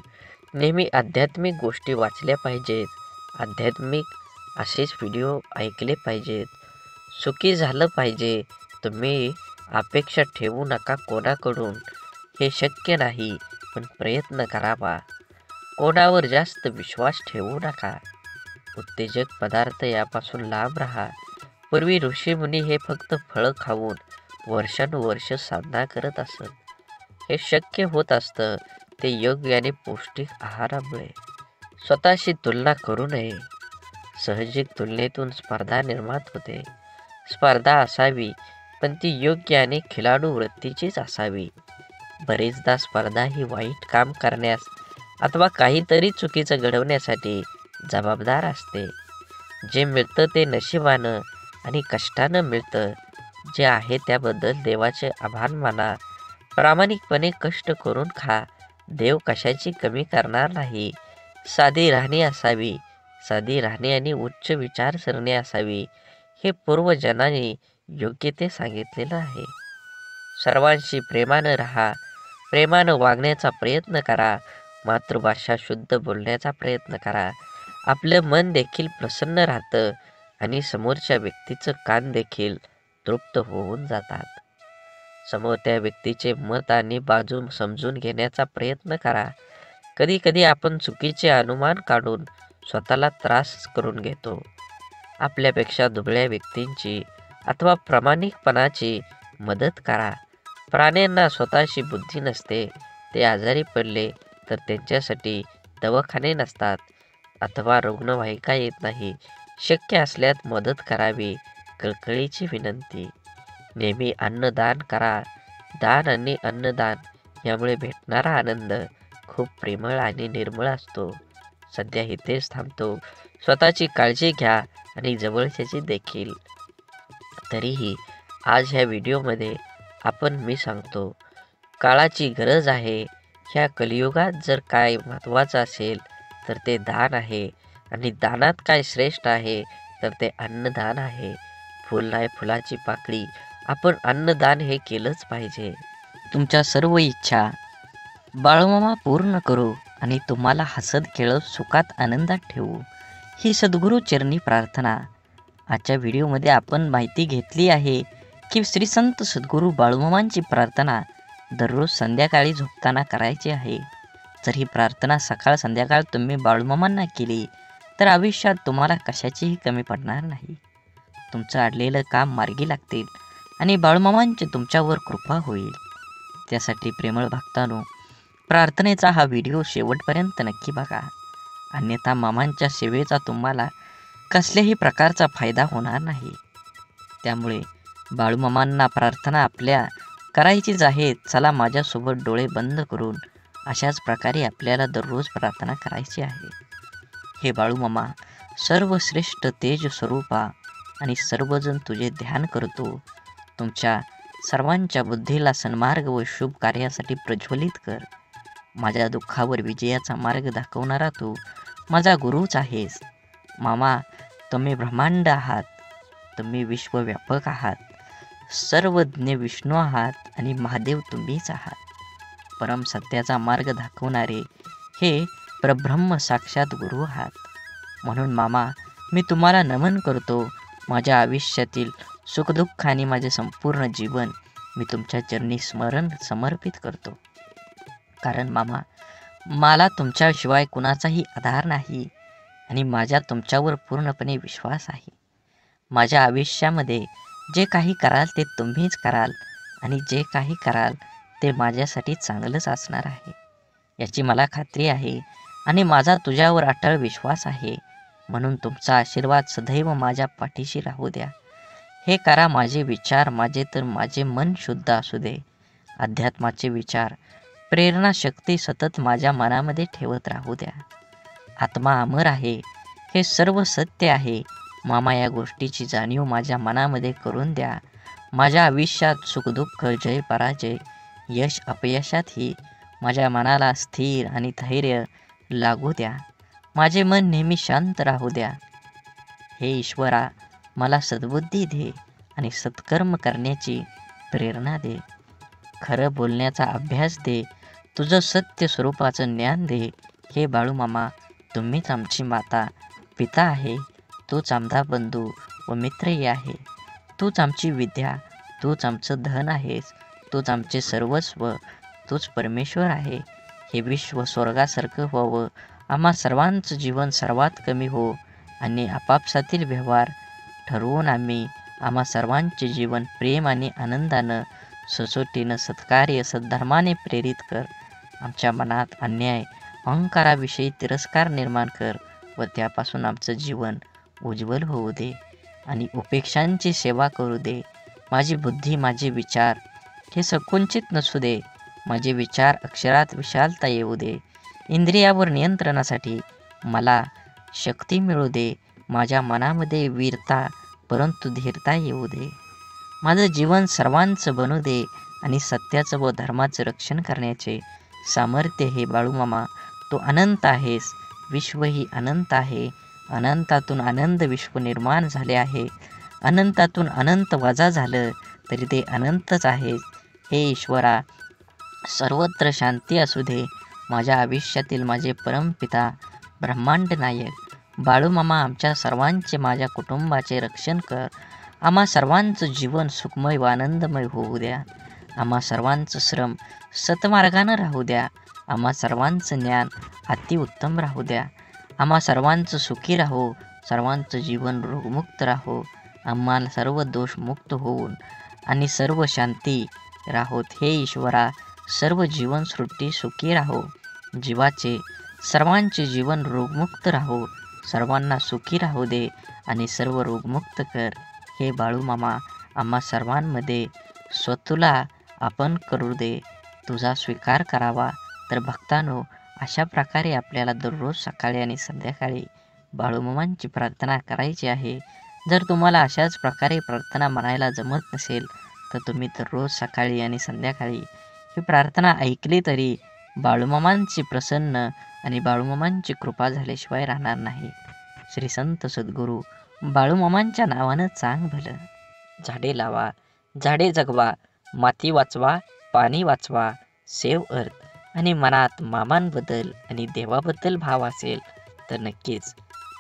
नेहमी आध्यात्मिक गोष्टी वाचल्या पाहिजेत, आध्यात्मिक असेच व्हिडिओ ऐकले पाहिजेत. सुखी झालं पाहिजे. तुम्ही अपेक्षा ठेवू नका कोणाकडून, हे शक्य नाही, पण प्रयत्न करावा. कोणावर जास्त विश्वास ठेवू नका. उत्तेजक पदार्थ यापासून लांब राहा. पूर्वी ऋषीमुनी हे फक्त फळं खाऊन वर्षानुवर्ष साधना करत असत. हे शक्य होत असतं ते योग्य आणि पौष्टिक आहारामुळे. स्वतःशी तुलना करू नये. साहजिक तुलनेतून स्पर्धा निर्माण होते. स्पर्धा असावी, पण ती योग्य आणि खिलाडू वृत्तीचीच असावी. बरेचदा स्पर्धा ही वाईट काम करण्यास अथवा काहीतरी चुकीचं घडवण्यासाठी जबाबदार असते. जे मिळतं ते नशिबानं आणि कष्टानं मिळतं. जे आहे त्याबद्दल देवाचे आभार माना. प्रामाणिकपणे कष्ट करून खा. देव कशाची कमी करणार नाही. साधी राहणी असावी. साधी राहणी आणि उच्च विचारसरणी असावी, हे पूर्वजनांनी योग्य ते सांगितलेलं आहे. सर्वांशी प्रेमानं राहा. प्रेमानं वागण्याचा प्रयत्न करा. मातृभाषा शुद्ध बोलण्याचा प्रयत्न करा. आपलं मन देखील प्रसन्न राहतं आणि समोरच्या व्यक्तीचं कान देखील तृप्त होऊन जातात. समोर त्या व्यक्तीचे मत आणि बाजू समजून घेण्याचा प्रयत्न करा. कधी कधी आपण चुकीचे अनुमान काढून स्वतःला त्रास करून घेतो. आपल्यापेक्षा दुबळ्या व्यक्तींची अथवा प्रामाणिकपणाची मदत करा. प्राण्यांना स्वतःची बुद्धी नसते. ते आजारी पडले तर त्यांच्यासाठी दवाखाने नसतात अथवा रुग्णवाहिका येत नाही. शक्य असल्यास मदत करावी. कळकळीची विनंती. नेहमी अन्नदान करा. दान आणि अन्नदान यामुळे भेटणारा आनंद खूप प्रेमळ आणि निर्मळ असतो. सध्या इथेच थांबतो. स्वतःची काळजी घ्या आणि जवळच्याची देखील. तरीही आज ह्या व्हिडिओमध्ये मी सांगतो, काळाची गरज आहे. ह्या कलियुगात जर काय महत्त्वाचं असेल तर ते दान आहे. आणि दानात काय श्रेष्ठ आहे तर ते अन्नदान आहे. फुल नाही फुलाची पाकळी. आपण अन्नदान हे केलंच पाहिजे. तुमच्या सर्व इच्छा बाळूमामा पूर्ण करू आणि तुम्हाला हसत खेळत सुखात आनंदात ठेवू, ही सद्गुरू चरणी प्रार्थना. आजच्या व्हिडिओमध्ये आपण माहिती घेतली आहे की श्री संत सद्गुरू बाळूमामांची प्रार्थना दररोज संध्याकाळी झोपताना करायची आहे. जर ही प्रार्थना सकाळ संध्याकाळ तुम्ही बाळूमामांना केली तर आयुष्यात तुम्हाला कशाचीही कमी पडणार नाही. तुमचं अडलेलं काम मार्गी लागतील आणि बाळूमामांची तुमच्यावर कृपा होईल. त्यासाठी प्रेमळ भक्तांनो, प्रार्थनेचा हा व्हिडिओ शेवटपर्यंत नक्की बघा. अन्यथा मामांच्या सेवेचा तुम्हाला कसल्याही प्रकारचा फायदा होणार नाही. त्यामुळे बाळूमामांना प्रार्थना आपल्या करायचीच आहे. चला माझ्यासोबत डोळे बंद करून अशाच प्रकारे आपल्याला दररोज प्रार्थना करायची आहे. हे बाळूमामा, सर्वश्रेष्ठ तेज स्वरूपा आणि सर्वजण तुझे ध्यान करतो. तुमच्या सर्वांच्या बुद्धीला सन्मार्ग व शुभ कार्यासाठी प्रज्वलित कर. माझ्या दुःखावर विजयाचा मार्ग दाखवणारा तू माझा गुरुच आहेस. मामा, तुम्ही ब्रह्मांड आहात. तुम्ही विश्वव्यापक आहात. सर्वज्ञ विष्णू आहात आणि महादेव तुम्हीच आहात. परम सत्याचा मार्ग दाखवणारे हे परब्रह्म साक्षात गुरु आहात. म्हणून मामा, मी तुम्हाला नमन करतो. माझ्या आयुष्यातील सुखदुःख आणि माझे संपूर्ण जीवन मी तुमच्या चरणी समर्पित करतो. कारण मामा, मला तुमच्याशिवाय कुणाचाही आधार नाही आणि माझा तुमच्यावर पूर्णपणे विश्वास आहे. माझ्या आयुष्यामध्ये जे काही कराल ते तुम्हीच कराल आणि जे काही कराल ते माझ्यासाठी चांगलंच असणार आहे, याची मला खात्री आहे आणि माझा तुझ्यावर अटळ विश्वास आहे. म्हणून तुमचा आशीर्वाद सदैव माझ्या पाठीशी राहू द्या. हे करा माझे विचार माझे मन शुद्ध असू दे. अध्यात्माचे विचार, प्रेरणा, शक्ती सतत माझ्या मनामध्ये ठेवत राहू द्या. आत्मा अमर आहे, हे सर्व सत्य आहे. मामा, या गोष्टीची जाणीव माझ्या मनामध्ये करून द्या माझ्या आयुष्यात सुखदुःख, जय पराजय, यश अपयशातही माझ्या मनाला स्थिर आणि धैर्य लागू द्या. माझे मन नेहमी शांत राहू द्या. हे ईश्वरा, मला सद्बुद्धी दे आणि सत्कर्म करण्याची प्रेरणा दे. खरं बोलण्याचा अभ्यास दे. तुझं सत्य स्वरूपाचं ज्ञान दे. हे बाळूमामा, तुम्हीच आमची माता पिता आहे. तूच आमचा बंधू व मित्रही आहे. तूच आमची विद्या, तूच आमचं धन आहेस. तूच आमचे सर्वस्व, तूच परमेश्वर आहे. हे विश्व स्वर्गासारखं व्हावं. आम्हा सर्वांचं जीवन सर्वात कमी हो आणि आपापसातील व्यवहार ठरवून आम्हा सर्वांचे जीवन प्रेम आणि आनंदानं, सचोटीनं, सत्कार्य, सद्धर्माने प्रेरित कर. आमच्या मनात अन्याय, अहंकाराविषयी तिरस्कार निर्माण कर व त्यापासून आमचं जीवन उज्ज्वल होऊ दे आणि उपेक्षांची सेवा करू दे. माझी बुद्धी, माझे विचार हे संकुचित नसू दे. माझे विचार अक्षरात विशालता येऊ दे. इंद्रियावर नियंत्रणासाठी मला शक्ती मिळू दे. माझ्या मनामध्ये वीरता परंतु धीरता येऊ दे. माझं जीवन सर्वांचं बनू दे आणि सत्याचं व धर्माचं रक्षण करण्याचे सामर्थ्य हे बाळूमामा, तू अनंत आहेस. विश्वही अनंत आहे. अनंतातून आनंद विश्व निर्माण झाले आहे. अनंतातून अनंत वजा झालं तरी ते अनंतच आहे. हे ईश्वरा, सर्वत्र शांती असू दे. माझ्या आयुष्यातील माझे परमपिता ब्रह्मांड नायक बाळूमामा, आमच्या सर्वांचे, माझ्या कुटुंबाचे रक्षण कर. आम्हा सर्वांचं जीवन सुखमय व आनंदमय होऊ द्या. आम्हा सर्वांचं श्रम सतमार्गानं राहू द्या. आम्हा सर्वांचं ज्ञान अतिउत्तम राहू द्या. आम्हा सर्वांचं सुखी राहो. सर्वांचं जीवन रोगमुक्त राहो. आम्हाला सर्व दोषमुक्त होऊन आणि सर्व शांती राहोत. हे ईश्वरा, सर्व जीवनसृष्टी सुखी राहो. जीवाचे सर्वांचे जीवन रोगमुक्त राहो. सर्वांना सुखी राहू दे आणि सर्व रोगमुक्त कर. हे बाळूमामा, आम्हा सर्वांमध्ये स्वतःला आपण करू दे. तुझा स्वीकार करावा. तर भक्तांनो, अशा प्रकारे आपल्याला दररोज सकाळी आणि संध्याकाळी बाळूमामांची प्रार्थना करायची आहे. जर तुम्हाला अशाच प्रकारे प्रार्थना म्हणायला जमत नसेल तर तुम्ही दररोज सकाळी आणि संध्याकाळी ही प्रार्थना ऐकली तरी बाळूमामांची प्रसन्न आणि बाळूमामांची कृपा झाल्याशिवाय राहणार नाही. श्री संत सद्गुरू बाळूमामांच्या नावानं चांग भलं. झाडे लावा, झाडे जगवा, माती वाचवा, पाणी वाचवा, सेव्ह अर्थ. आणि मनात मामांबद्दल आणि देवाबद्दल भाव असेल तर नक्कीच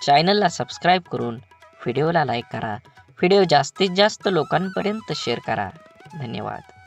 चॅनलला सबस्क्राईब करून व्हिडिओला लाईक करा. व्हिडिओ जास्तीत जास्त लोकांपर्यंत शेअर करा. धन्यवाद.